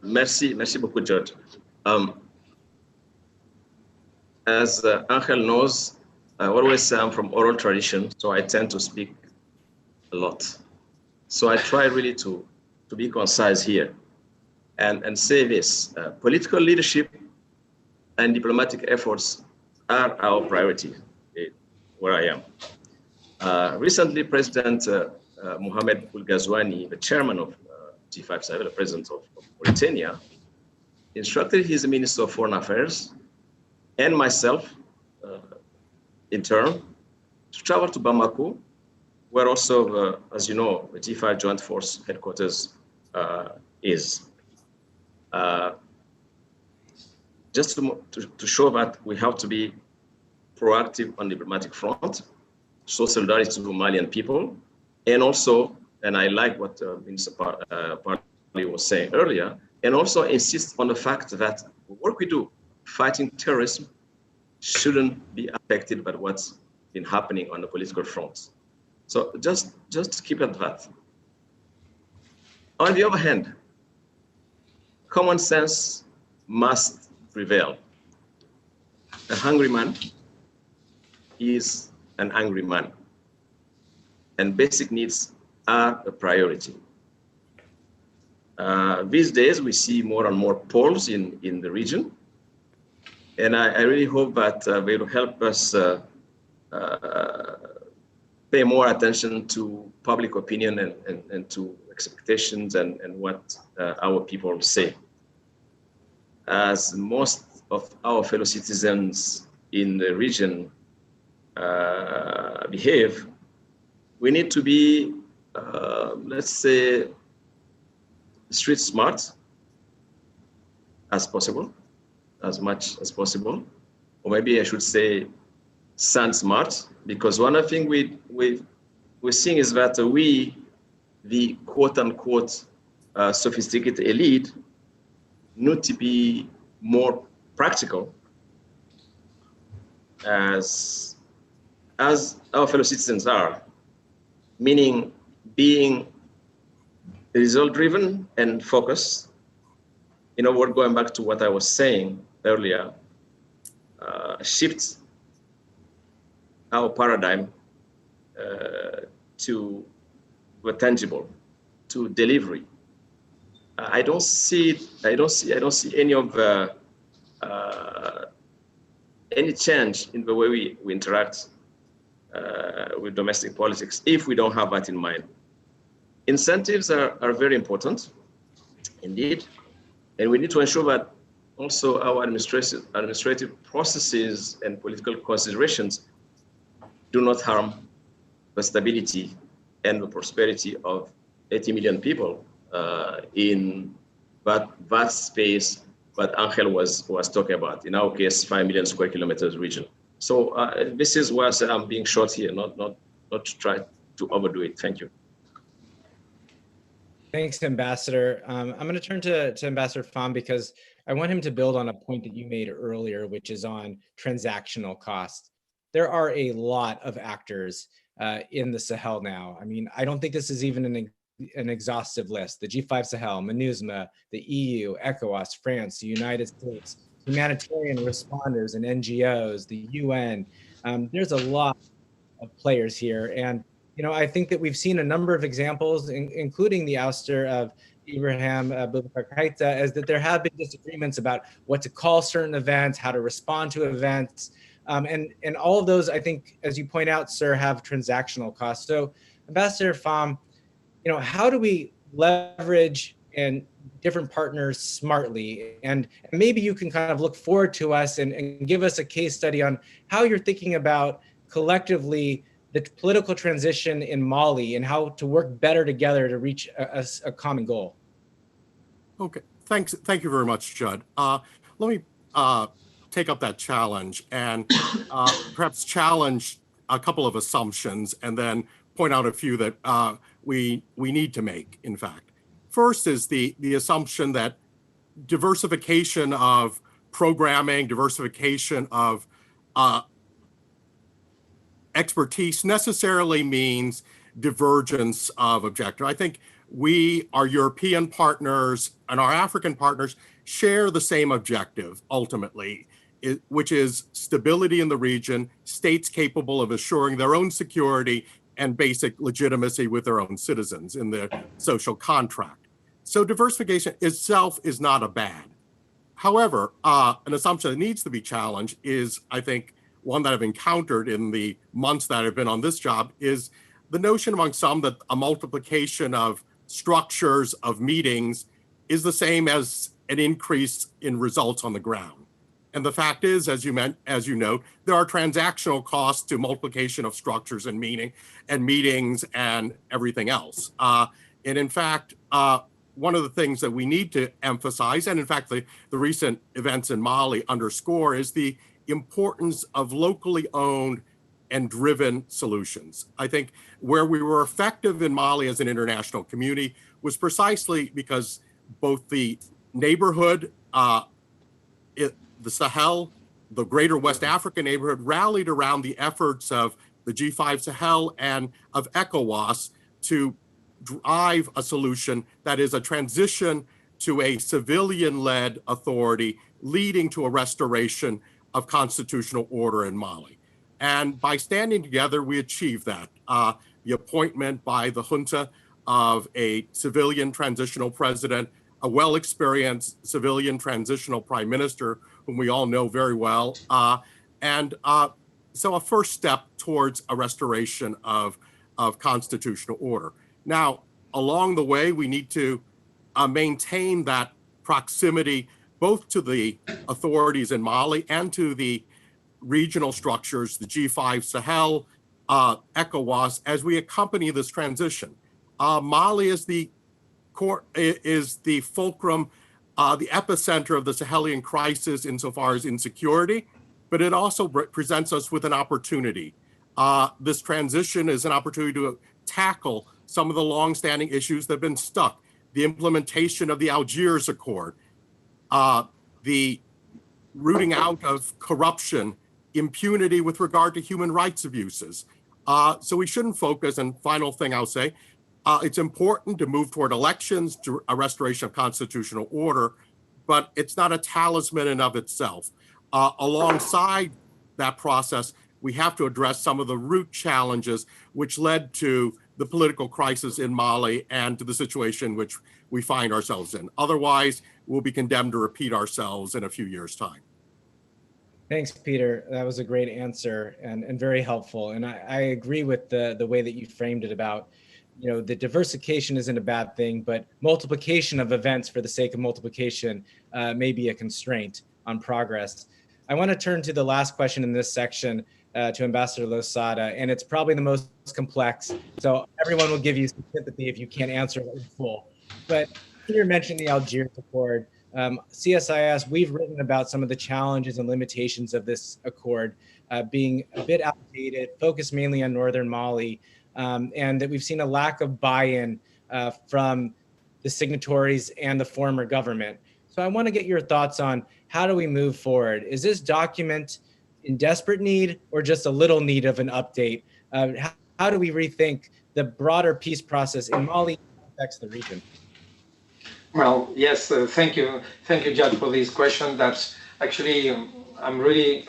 Merci beaucoup, George. As Angel knows, I always say I'm from oral tradition, so I tend to speak a lot. So I try really to be concise here and say this. Political leadership and diplomatic efforts are our priority where I am. Recently, President Mohamed Ould Ghazouani, the chairman of G5 Sahel, the president of Mauritania, instructed his Minister of Foreign Affairs and myself in turn to travel to Bamako, where also, as you know, the G5 Joint Force headquarters is. Just to show that we have to be proactive on the diplomatic front, show solidarity to the Malian people, and also, and I like what Minister Parley was saying earlier, and also insist on the fact that the work we do fighting terrorism shouldn't be affected by what's been happening on the political front. So just keep it at that. On the other hand, common sense must prevail. A hungry man is an angry man, and basic needs are a priority. These days, we see more and more polls in the region, and I really hope that they will help us pay more attention to public opinion and to expectations and what our people say. As most of our fellow citizens in the region behave, we need to be, let's say, street smart as possible, as much as possible, or maybe I should say sound smart, because one of the things we're seeing is that we, the quote unquote sophisticated elite, need to be more practical as our fellow citizens are, meaning being result driven and focused. You know, we're going back to what I was saying earlier, shift our paradigm to the tangible, to delivery. I don't see any of any change in the way we interact with domestic politics if we don't have that in mind. Incentives are very important, indeed, and we need to ensure that also our administrative processes and political considerations do not harm the stability and the prosperity of 80 million people in that vast space that Angel was talking about. In our case, 5 million square kilometers region. So this is why I'm being short here, not to try to overdo it. Thank you. Thanks, Ambassador. I'm going to turn to Ambassador Pham because I want him to build on a point that you made earlier, which is on transactional cost. There are a lot of actors in the Sahel now. I mean, I don't think this is even an an exhaustive list: the G5 Sahel, MINUSMA, the EU, ECOWAS, France, the United States, humanitarian responders and NGOs, the UN. There's a lot of players here. And, I think that we've seen a number of examples, including the ouster of Ibrahim Boubacar Keita, is that there have been disagreements about what to call certain events, how to respond to events. And all of those, I think, as you point out, sir, have transactional costs. So Ambassador Pham, how do we leverage and different partners smartly? And maybe you can kind of look forward to us and give us a case study on how you're thinking about collectively the political transition in Mali and how to work better together to reach a common goal. Okay, thanks. Thank you very much, Judd. Let me take up that challenge and perhaps challenge a couple of assumptions and then point out a few that we need to make, in fact. First is the assumption that diversification of programming, diversification of expertise necessarily means divergence of objective. I think our European partners and our African partners share the same objective ultimately, which is stability in the region, states capable of assuring their own security and basic legitimacy with their own citizens in the social contract. So diversification itself is not a bad. However, an assumption that needs to be challenged is, I think, one that I've encountered in the months that I've been on this job, is the notion among some that a multiplication of structures of meetings is the same as an increase in results on the ground. And the fact is, as you note, there are transactional costs to multiplication of structures and meetings and everything else. And in fact, one of the things that we need to emphasize, and in fact, the recent events in Mali underscore, is the importance of locally owned and driven solutions. I think where we were effective in Mali as an international community was precisely because both the neighborhood, the Sahel, the greater West African neighborhood rallied around the efforts of the G5 Sahel and of ECOWAS to drive a solution that is a transition to a civilian-led authority leading to a restoration of constitutional order in Mali. And by standing together, we achieved that. The appointment by the junta of a civilian transitional president, a well-experienced civilian transitional prime minister, whom we all know very well. So a first step towards a restoration of constitutional order. Now, along the way, we need to maintain that proximity both to the authorities in Mali and to the regional structures, the G5 Sahel, ECOWAS, as we accompany this transition. Mali is the fulcrum, the epicenter of the Sahelian crisis insofar as insecurity, but it also presents us with an opportunity. This transition is an opportunity to tackle some of the longstanding issues that have been stuck. The implementation of the Algiers Accord, the rooting out of corruption, impunity with regard to human rights abuses. So we shouldn't focus, and final thing I'll say, it's important to move toward elections, to a restoration of constitutional order, but it's not a talisman in of itself. Alongside that process, we have to address some of the root challenges which led to the political crisis in Mali and to the situation which we find ourselves in. Otherwise, we'll be condemned to repeat ourselves in a few years' time. Thanks, Peter. That was a great answer and very helpful. And I agree with the way that you framed it about, the diversification isn't a bad thing, but multiplication of events for the sake of multiplication may be a constraint on progress. I want to turn to the last question in this section to Ambassador Losada, and it's probably the most complex. So everyone will give you some sympathy if you can't answer it in full. But Peter mentioned the Algiers Accord. CSIS, we've written about some of the challenges and limitations of this accord being a bit outdated, focused mainly on northern Mali, and that we've seen a lack of buy-in from the signatories and the former government. So I want to get your thoughts on how do we move forward? Is this document in desperate need or just a little need of an update? How do we rethink the broader peace process in Mali, affects the region? Well, yes, thank you, Judge, for this question. That's actually, I'm really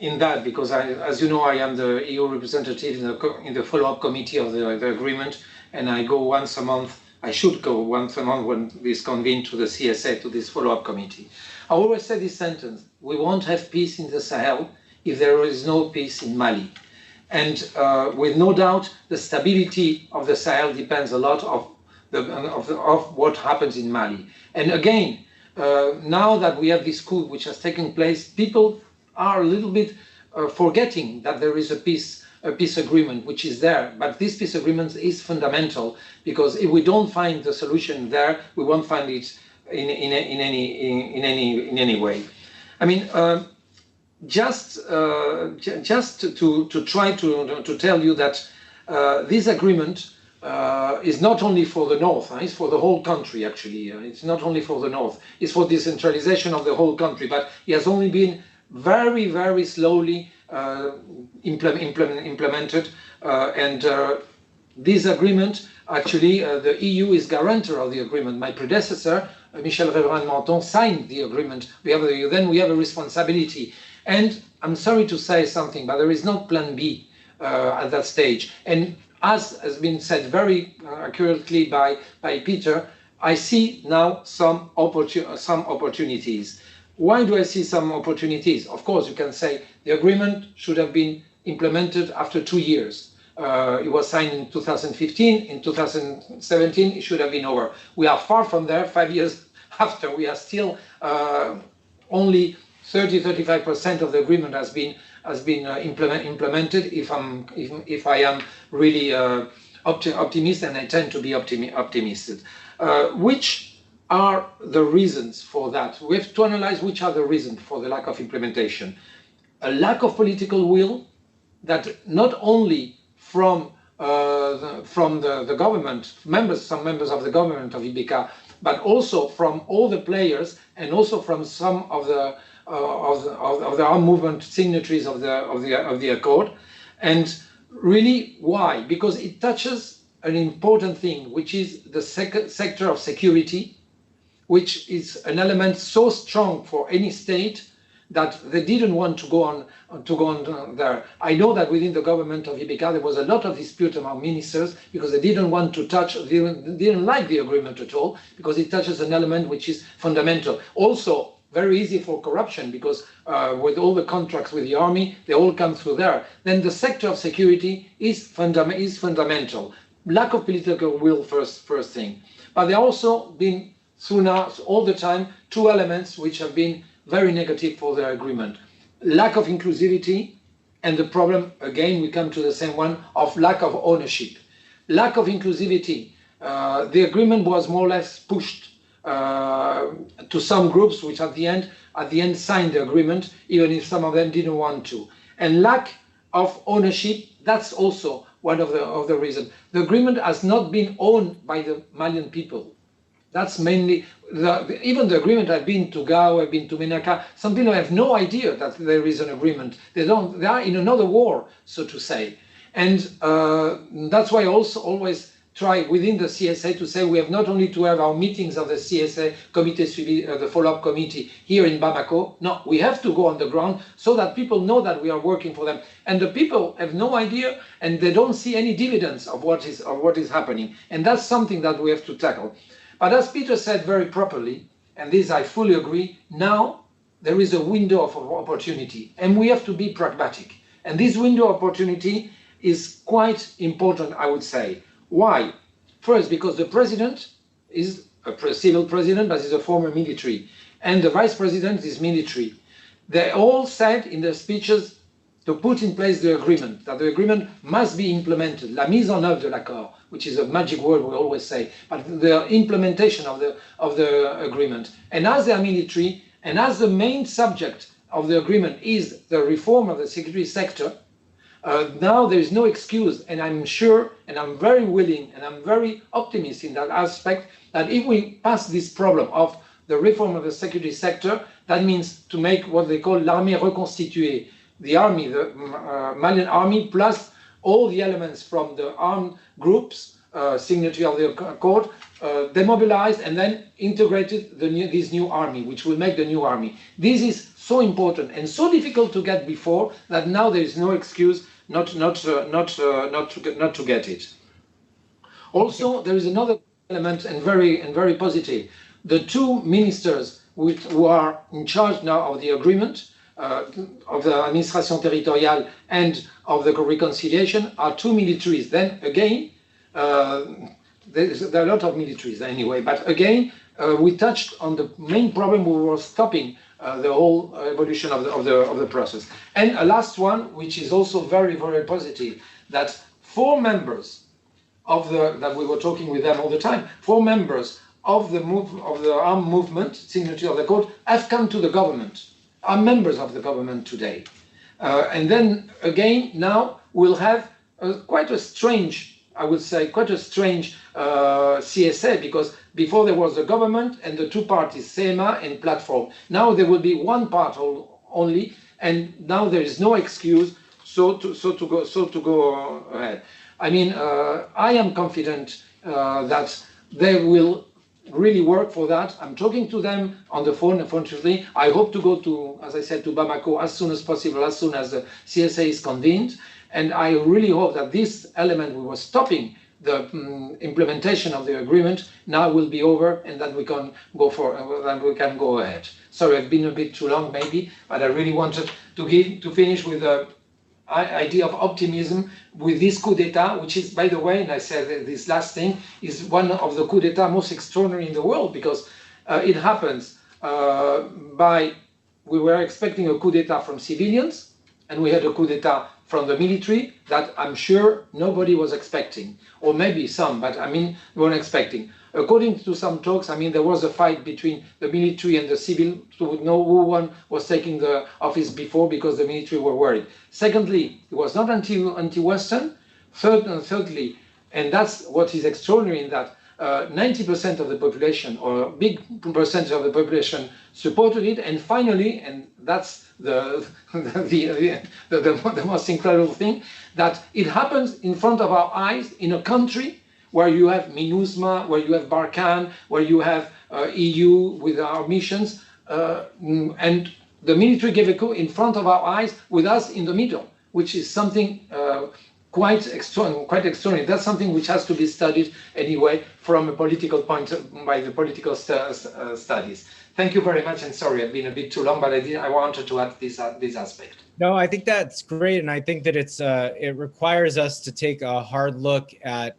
in that because, as you know, I am the EU representative in the follow-up committee of the agreement, and I go once a month. I should go once a month when this convened to the CSA, to this follow-up committee. I always say this sentence: we won't have peace in the Sahel if there is no peace in Mali. And with no doubt, the stability of the Sahel depends a lot of what happens in Mali. And again, now that we have this coup which has taken place, people are a little bit forgetting that there is a peace agreement which is there. But this peace agreement is fundamental, because if we don't find the solution there, we won't find it in any way. I mean, just to try to tell you that this agreement is not only for the north, it's for the whole country actually. It's not only for the north, it's for decentralization of the whole country, but it has only been very, very slowly implemented. And this agreement, actually, the EU is guarantor of the agreement. My predecessor, Michel Rebrand-Menton, signed the agreement. We have a responsibility. And I'm sorry to say something, but there is no plan B at that stage. And as has been said very accurately by Peter, I see now some opportunities. Why do I see some opportunities? Of course, you can say the agreement should have been implemented after 2 years. It was signed in 2015. In 2017, it should have been over. We are far from there. 5 years after, we are still only 30-35% of the agreement has been implemented. If I am really optimistic, and I tend to be optimistic, which are the reasons for that? We have to analyze which are the reasons for the lack of implementation. A lack of political will, that not only from the government, some members of the government of Ibeka, but also from all the players, and also from some of the armed movement signatories of the accord. And really, why? Because it touches an important thing, which is the sector of security, which is an element so strong for any state that they didn't want to go on there. I know that within the government of Ibeka there was a lot of dispute among ministers because they didn't want to touch, they didn't like the agreement at all, because it touches an element which is fundamental. Also, very easy for corruption, because with all the contracts with the army, they all come through there. Then the sector of security is fundamental. Lack of political will, first thing. But there also been through now all the time 2 elements which have been very negative for the agreement: lack of inclusivity, and the problem, again, we come to the same one, of lack of ownership. Lack of inclusivity. The agreement was more or less pushed to some groups, which at the end signed the agreement, even if some of them didn't want to. And lack of ownership, that's also one of the reasons. The agreement has not been owned by the Malian people. That's mainly, even the agreement. I've been to Gao, I've been to Menaka. Some people have no idea that there is an agreement. They are in another war, so to say. And that's why I also always try within the CSA to say we have not only to have our meetings of the CSA committee, the follow-up committee here in Bamako. No, we have to go on the ground so that people know that we are working for them. And the people have no idea, and they don't see any dividends of what is happening. And that's something that we have to tackle. But as Peter said very properly, and this I fully agree, now there is a window of opportunity, and we have to be pragmatic. And this window of opportunity is quite important, I would say. Why? First, because the president is a civil president, but is a former military, and the vice president is military. They all said in their speeches to put in place the agreement, that the agreement must be implemented, la mise en œuvre de l'accord, which is a magic word we always say, but the implementation of the agreement. And as they are military, and as the main subject of the agreement is the reform of the security sector, now there is no excuse, and I'm sure, and I'm very willing, and I'm very optimistic in that aspect, that if we pass this problem of the reform of the security sector, that means to make what they call l'armée reconstituée, the army, the Malian army, plus all the elements from the armed groups, signature of the accord, demobilized and then integrated this new army, which will make the new army. This is so important and so difficult to get before that now there is no excuse not to get it. Also, there is another element and very positive. The two ministers who are in charge now of the agreement, of the administration territoriale and of the reconciliation, are two militaries. Then again, there are a lot of militaries anyway, but again, we touched on the main problem. We were stopping the whole evolution of the process. And a last one, which is also very positive, that 4 members of that we were talking with them all the time, 4 members of the armed movement, signatory of the code, have come to the government, are members of the government today. And then again, now we'll have quite a strange, I would say, quite a strange CSA, because before there was the government and the 2 parties, SEMA and Platform. Now there will be 1 part only, and now there is no excuse so to go ahead. I mean, I am confident that they will really work for that. I'm talking to them on the phone, unfortunately. I hope to go to, as I said, to Bamako as soon as possible, as soon as the CSA is convened. And I really hope that this element we were stopping the implementation of the agreement now will be over, and that we can go ahead. Sorry, I've been a bit too long maybe, but I really wanted to finish with the idea of optimism with this coup d'etat, which is, by the way, and I said this last thing, is one of the coup d'etat most extraordinary in the world, because it happens we were expecting a coup d'etat from civilians, and we had a coup d'etat from the military that I'm sure nobody was expecting, or maybe some, but I mean, we weren't expecting. According to some talks, I mean, there was a fight between the military and the civil to know who one was taking the office before, because the military were worried. Secondly, it was not anti-Western. Thirdly, and that's what is extraordinary, in that 90% of the population, or a big percentage of the population, supported it. And finally, and that's the most incredible thing, that it happens in front of our eyes in a country where you have MINUSMA, where you have Barkhane, where you have EU with our missions, and the military gave a coup in front of our eyes with us in the middle, which is something quite extraordinary. That's something which has to be studied anyway from a political point by the political studies. Thank you very much, and sorry I've been a bit too long, but I wanted to add this aspect. No, I think that's great, and I think that it requires us to take a hard look at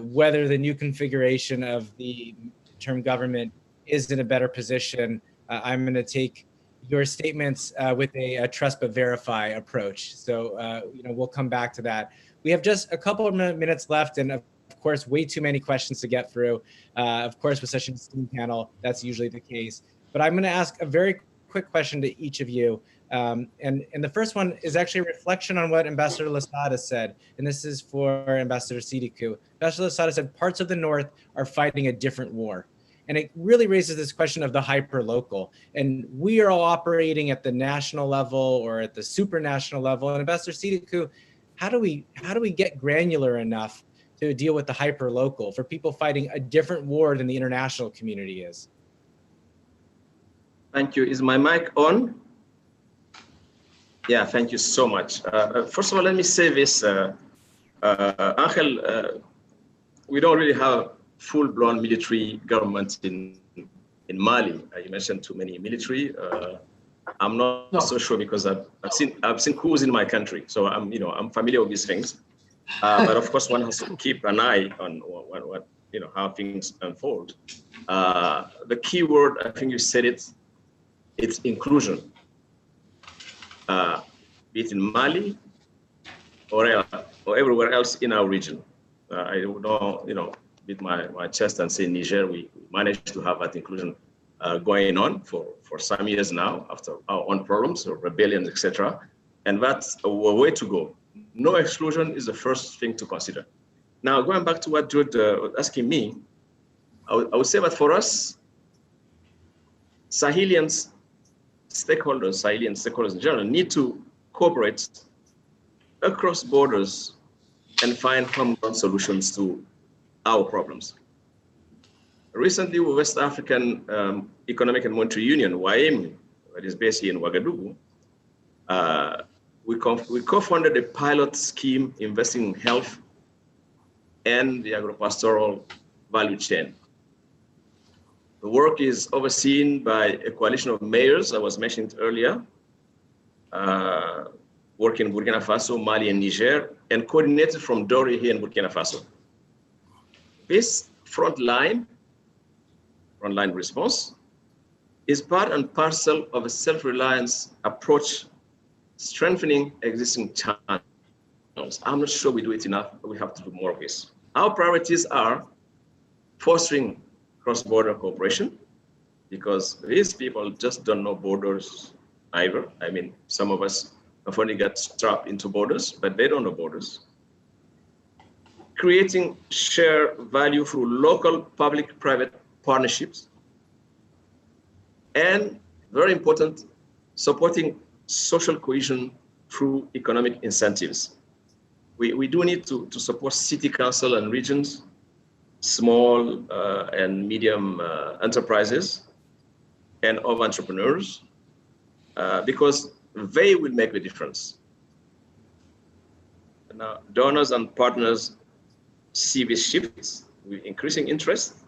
whether the new configuration of the term government is in a better position. I'm going to take your statements with a trust but verify approach. So, we'll come back to that. We have just a couple of minutes left, and of course, way too many questions to get through. Of course, with such an esteemed panel, that's usually the case. But I'm going to ask a very quick question to each of you. And the first one is actually a reflection on what Ambassador Lasada said, and this is for Ambassador Siddiqui. Ambassador Lasada said parts of the North are fighting a different war. And it really raises this question of the hyper-local. And we are all operating at the national level or at the supranational level. And Ambassador Siddiqui, how do we get granular enough to deal with the hyper-local for people fighting a different war than the international community is? Thank you. Is my mic on? Yeah, thank you so much. First of all, let me say this, Angel, we don't really have full-blown military government in Mali. You mentioned too many military. I'm not so sure, because I've seen coups in my country, so I'm familiar with these things. But of course, one has to keep an eye on what how things unfold. The key word, I think you said it, it's inclusion. Be it in Mali or everywhere else in our region. I don't, beat my chest and say Niger, we managed to have that inclusion going on for some years now, after our own problems or rebellions, etc. And that's a way to go. No exclusion is the first thing to consider. Now, going back to what Jude was asking me, I would say that for us, Sahelian stakeholders in general need to cooperate across borders and find common solutions to our problems. Recently, with West African Economic and Monetary Union, WAEM, that is based here in Ouagadougou, we co-funded a pilot scheme investing in health and the agropastoral value chain. The work is overseen by a coalition of mayors I was mentioned earlier, working in Burkina Faso, Mali, and Niger, and coordinated from Dori here in Burkina Faso. This frontline response is part and parcel of a self-reliance approach, strengthening existing channels. I'm not sure we do it enough, but we have to do more of this. Our priorities are fostering cross-border cooperation, because these people just don't know borders either. I mean, some of us have only got strapped into borders, but they don't know borders. Creating shared value through local public-private partnerships. And very important, supporting social cohesion through economic incentives. We do need to support city council and regions, small and medium enterprises, and of entrepreneurs, because they will make the difference. Now, donors and partners see these shifts with increasing interest.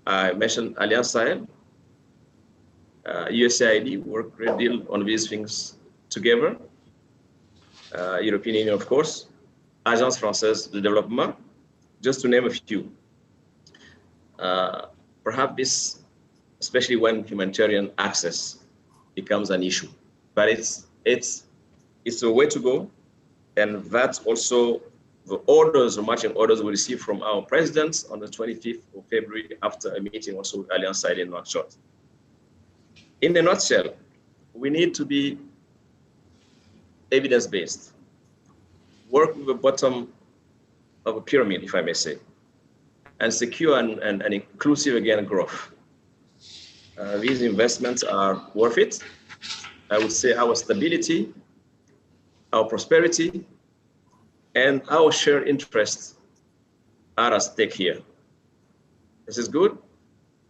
I mentioned Annual Sahel, USAID work a great deal on these things together. European Union, of course, Agence Française de Développement, just to name a few. Perhaps this, especially when humanitarian access becomes an issue, but it's a way to go, and that's also the orders, the marching orders we received from our presidents on the 25th of February after a meeting also with Alliance Sahel in Nouakchott. In a nutshell, we need to be evidence-based, work with the bottom of a pyramid, if I may say, and secure and inclusive, again, growth. These investments are worth it. I would say our stability, our prosperity, and our shared interests are at stake here. This is good.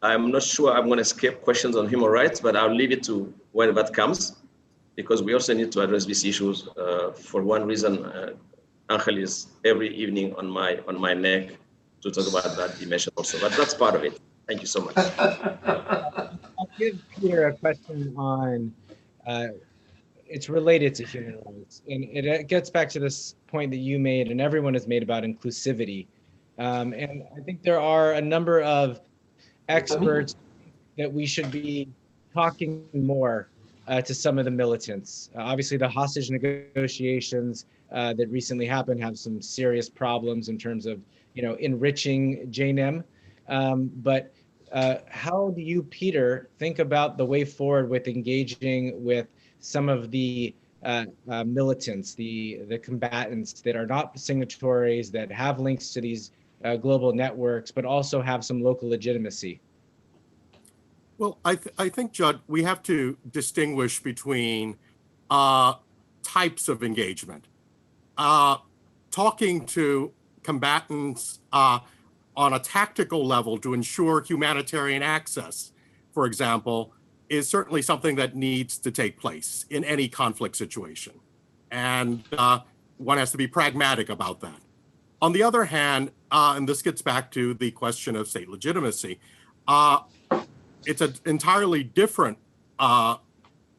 I'm not sure I'm going to skip questions on human rights, but I'll leave it to when that comes, because we also need to address these issues. For one reason, Angel is every evening on my neck to talk about that dimension also, but that's part of it. Thank you so much. I'll give Peter a question on, it's related to human rights, and it gets back to this point that you made and everyone has made about inclusivity. And I think there are a number of experts that we should be talking more to some of the militants. Obviously, the hostage negotiations that recently happened have some serious problems in terms of, enriching JNEM. But how do you, Peter, think about the way forward with engaging with some of the militants, the combatants that are not signatories, that have links to these global networks, but also have some local legitimacy? Well, I think, Judd, we have to distinguish between types of engagement. Talking to combatants on a tactical level to ensure humanitarian access, for example, is certainly something that needs to take place in any conflict situation. And one has to be pragmatic about that. On the other hand, and this gets back to the question of state legitimacy, it's an entirely different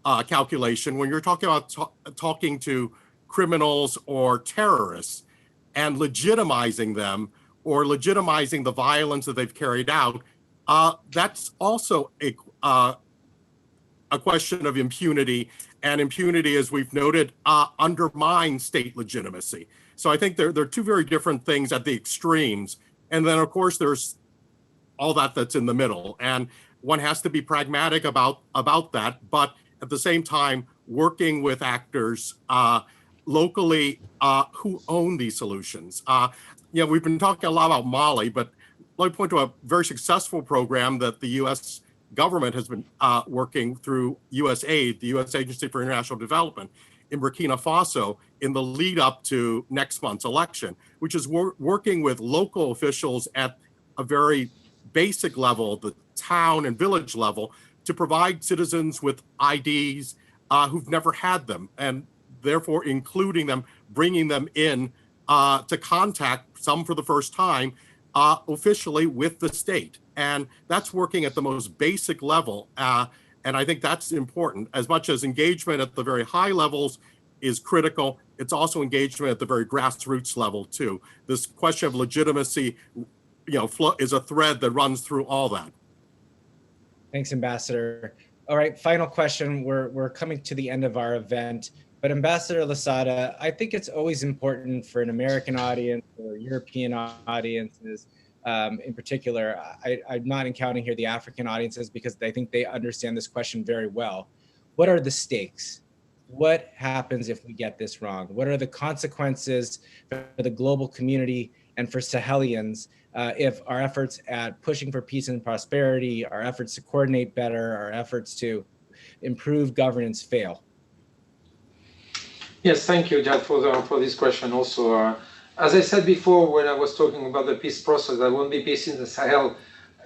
calculation when you're talking about talking to criminals or terrorists and legitimizing them or legitimizing the violence that they've carried out. That's also a question of impunity, and impunity, as we've noted, undermines state legitimacy. So I think they're two very different things at the extremes. And then, of course, there's all that's in the middle. And one has to be pragmatic about that, but at the same time, working with actors locally who own these solutions. We've been talking a lot about Mali, but let me point to a very successful program that the U.S. government has been working through USAID, the U.S. Agency for International Development, in Burkina Faso in the lead up to next month's election, which is working with local officials at a very basic level, the town and village level, to provide citizens with IDs who've never had them, and therefore including them, bringing them in to contact, some for the first time, officially with the state. And that's working at the most basic level. And I think that's important. As much as engagement at the very high levels is critical, it's also engagement at the very grassroots level too. This question of legitimacy, is a thread that runs through all that. Thanks, Ambassador. All right, final question. We're coming to the end of our event, but Ambassador Losada, I think it's always important for an American audience or European audiences in particular. I'm not counting here the African audiences because I think they understand this question very well. What are the stakes? What happens if we get this wrong? What are the consequences for the global community and for Sahelians if our efforts at pushing for peace and prosperity, our efforts to coordinate better, our efforts to improve governance fail? Yes, thank you, Jad, for this question also. As I said before, when I was talking about the peace process, there won't be peace in the Sahel,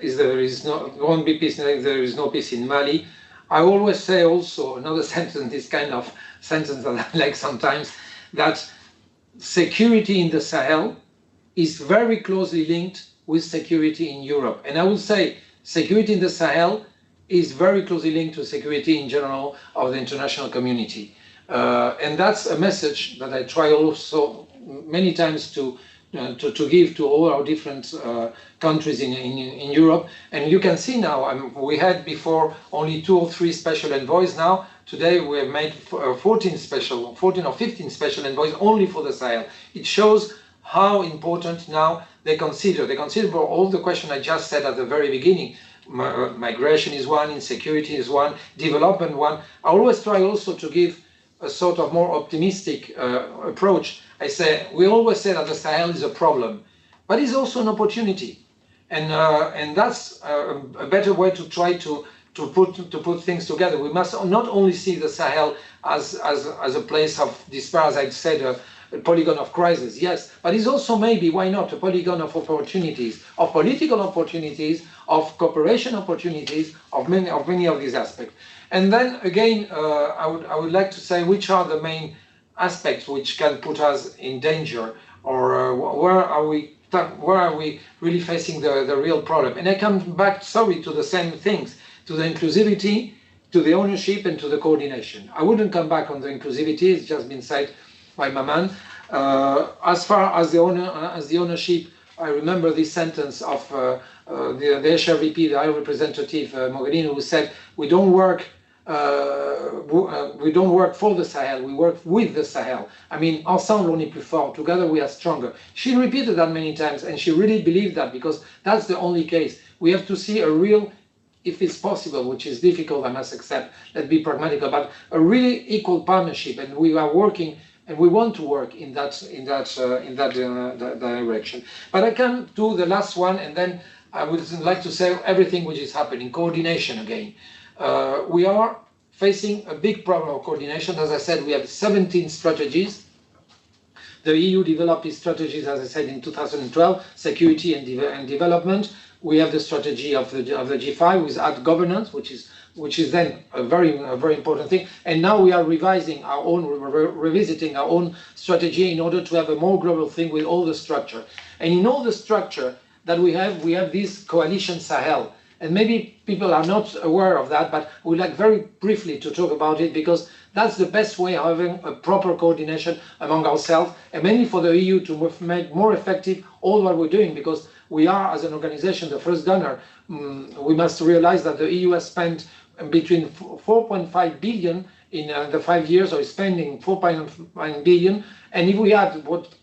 won't be peace if there is no peace in Mali. I always say also, another sentence, this kind of sentence that I like sometimes, that security in the Sahel is very closely linked with security in Europe. And I would say security in the Sahel is very closely linked to security in general of the international community. And that's a message that I try also many times to give to all our different countries in Europe. And you can see now, we had before only 2 or 3 special envoys. Now, today we have made 14 or 15 special envoys only for the Sahel. It shows how important now they consider for all the question I just said at the very beginning. Migration is one, insecurity is one, development one. I always try also to give a sort of more optimistic approach. We always say that the Sahel is a problem, but it's also an opportunity, and that's a better way to try to put things together. We must not only see the Sahel as a place of despair, as I said, a polygon of crisis, yes, but it's also maybe, why not, a polygon of opportunities, of political opportunities, of cooperation opportunities, of many of these aspects. And then again, I would like to say which are the main aspects which can put us in danger, or where are we really facing the real problem. And I come back, to the same things, to the inclusivity, to the ownership, and to the coordination. I wouldn't come back on the inclusivity, it's just been said by Maman. As far as the ownership, I remember this sentence of the HRVP, the High Representative Mogherini, who said, we don't work for the Sahel, we work with the Sahel. I mean, ensemble on est plus fort, together we are stronger. She repeated that many times, and she really believed that, because that's the only case. We have to see a real, if it's possible, which is difficult, I must accept, let's be pragmatic, but a really equal partnership, and we are working, and we want to work in that direction. But I come to the last one, and then I would like to say everything which is happening, coordination again. We are facing a big problem of coordination. As I said, we have 17 strategies. The EU developed its strategies, as I said, in 2012, security and development. We have the strategy of the G5 with ad governance, which is then a very important thing. And now we are revisiting our own strategy in order to have a more global thing with all the structure. And in all the structure that we have this coalition Sahel. And maybe people are not aware of that, but we'd like very briefly to talk about it, because that's the best way of having a proper coordination among ourselves, and mainly for the EU to make more effective all what we're doing, because we are, as an organization, the first donor. We must realize that the EU has spent between 4.5 billion in the 5 years, or is spending 4.5 billion, and if we add what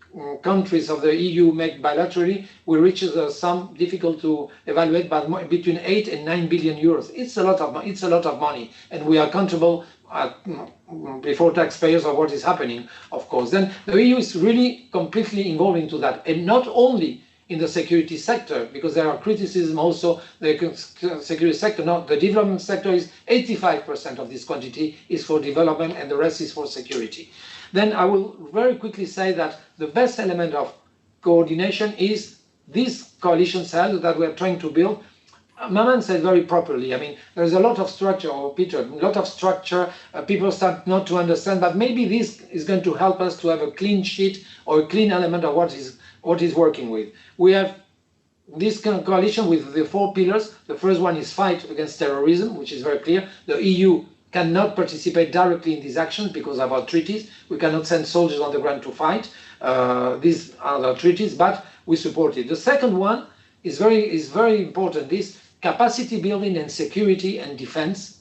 countries of the EU make bilaterally, we reach a sum difficult to evaluate, but between 8 and 9 billion euros. It's a lot of money, and we are accountable before taxpayers of what is happening, of course. Then the EU is really completely involved into that, and not only in the security sector, because there are criticism also the security sector. No, the development sector is 85% of this quantity is for development and the rest is for security. Then I will very quickly say that the best element of coordination is this coalition Sahel that we are trying to build. Maman said very properly, I mean, there's a lot of structure, or Peter, a lot of structure, people start not to understand, but maybe this is going to help us to have a clean sheet or a clean element of what is working with. We have this kind of coalition with the 4 pillars. The first one is fight against terrorism, which is very clear. The EU cannot participate directly in these actions because of our treaties. We cannot send soldiers on the ground to fight. These are the treaties, but we support it. The second one is very important, this capacity building and security and defense.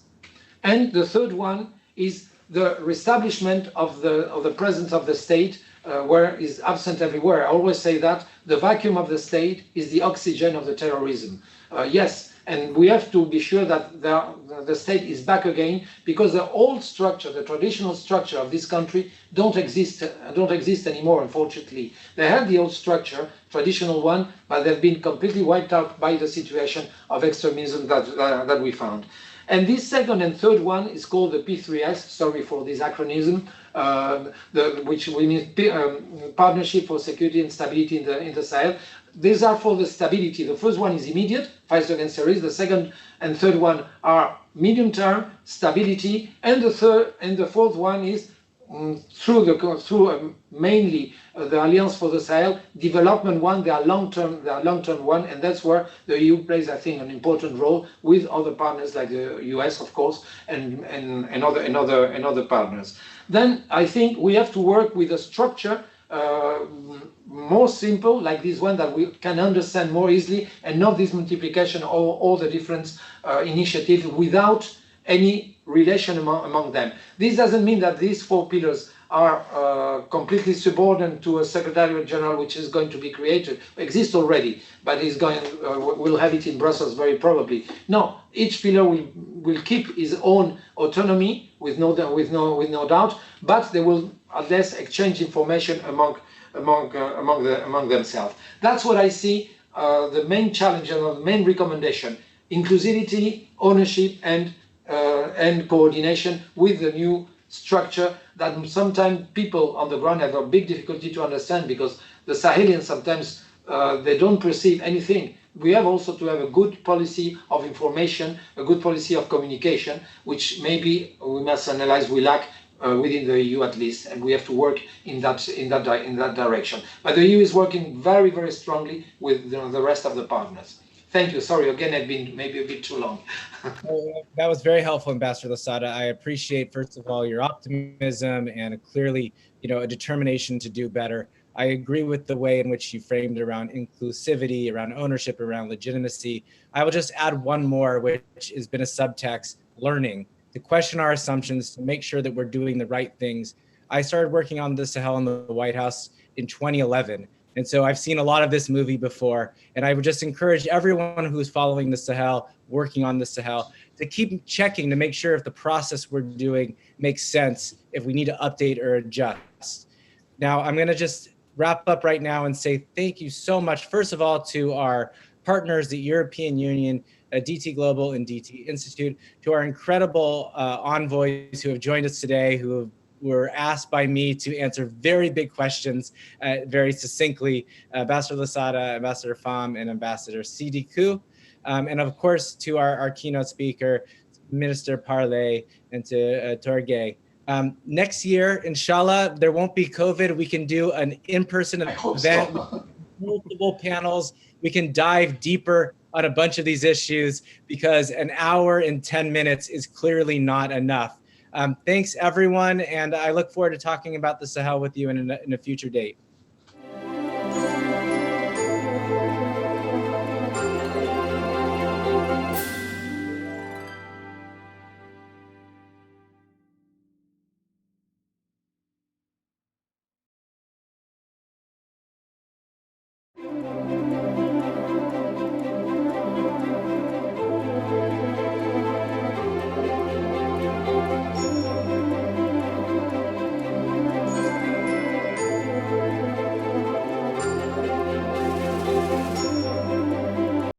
And the third one is the reestablishment of the presence of the state, where is absent everywhere. I always say that the vacuum of the state is the oxygen of the terrorism. Yes, and we have to be sure that the state is back again, because the old structure, the traditional structure of this country don't exist anymore, unfortunately. They had the old structure, traditional one, but they've been completely wiped out by the situation of extremism that we found. And this second and third one is called the P3S, sorry for this acronym, which we mean Partnership for Security and Stability in the Sahel. These are for the stability. The first one is immediate, fight against terrorism. The second and third one are medium-term stability, and the fourth one is through mainly the Alliance for the Sahel development one. They are long-term one, and that's where the EU plays, I think, an important role with other partners like the US, of course, and other partners. Then I think we have to work with a structure more simple, like this one that we can understand more easily, and not this multiplication of all the different initiatives without any relation among them. This doesn't mean that these 4 pillars are completely subordinate to a Secretariat General which is going to be created, exists already, but we'll have it in Brussels very probably. No, each pillar will keep its own autonomy with no doubt, but they will at least exchange information among themselves. That's what I see the main challenge and the main recommendation: inclusivity, ownership, and coordination with the new structure that sometimes people on the ground have a big difficulty to understand, because the Sahelians sometimes they don't perceive anything. We have also to have a good policy of information, a good policy of communication, which maybe we must analyze we lack within the EU at least, and we have to work in that direction. But the EU is working very, very strongly with the rest of the partners. Thank you. Sorry, again, I've been maybe a bit too long. That was very helpful, Ambassador Losada. I appreciate, first of all, your optimism and clearly, a determination to do better. I agree with the way in which you framed it around inclusivity, around ownership, around legitimacy. I will just add one more, which has been a subtext: learning, to question our assumptions, to make sure that we're doing the right things. I started working on the Sahel in the White House in 2011. And so I've seen a lot of this movie before, and I would just encourage everyone who's following the Sahel, working on the Sahel, to keep checking to make sure if the process we're doing makes sense, if we need to update or adjust. Now, I'm going to just wrap up right now and say thank you so much, first of all, to our partners, the European Union, DT Global and DT Institute, to our incredible envoys who have joined us today, who were asked by me to answer very big questions very succinctly: Ambassador Losada, Ambassador Pham, and Ambassador Sidikou. And of course, to our keynote speaker, Minister Parley, and to Torgay. Next year, inshallah, there won't be COVID. We can do an in-person event, multiple panels. We can dive deeper on a bunch of these issues, because an hour and 10 minutes is clearly not enough. Thanks, everyone, and I look forward to talking about the Sahel with you in a future date.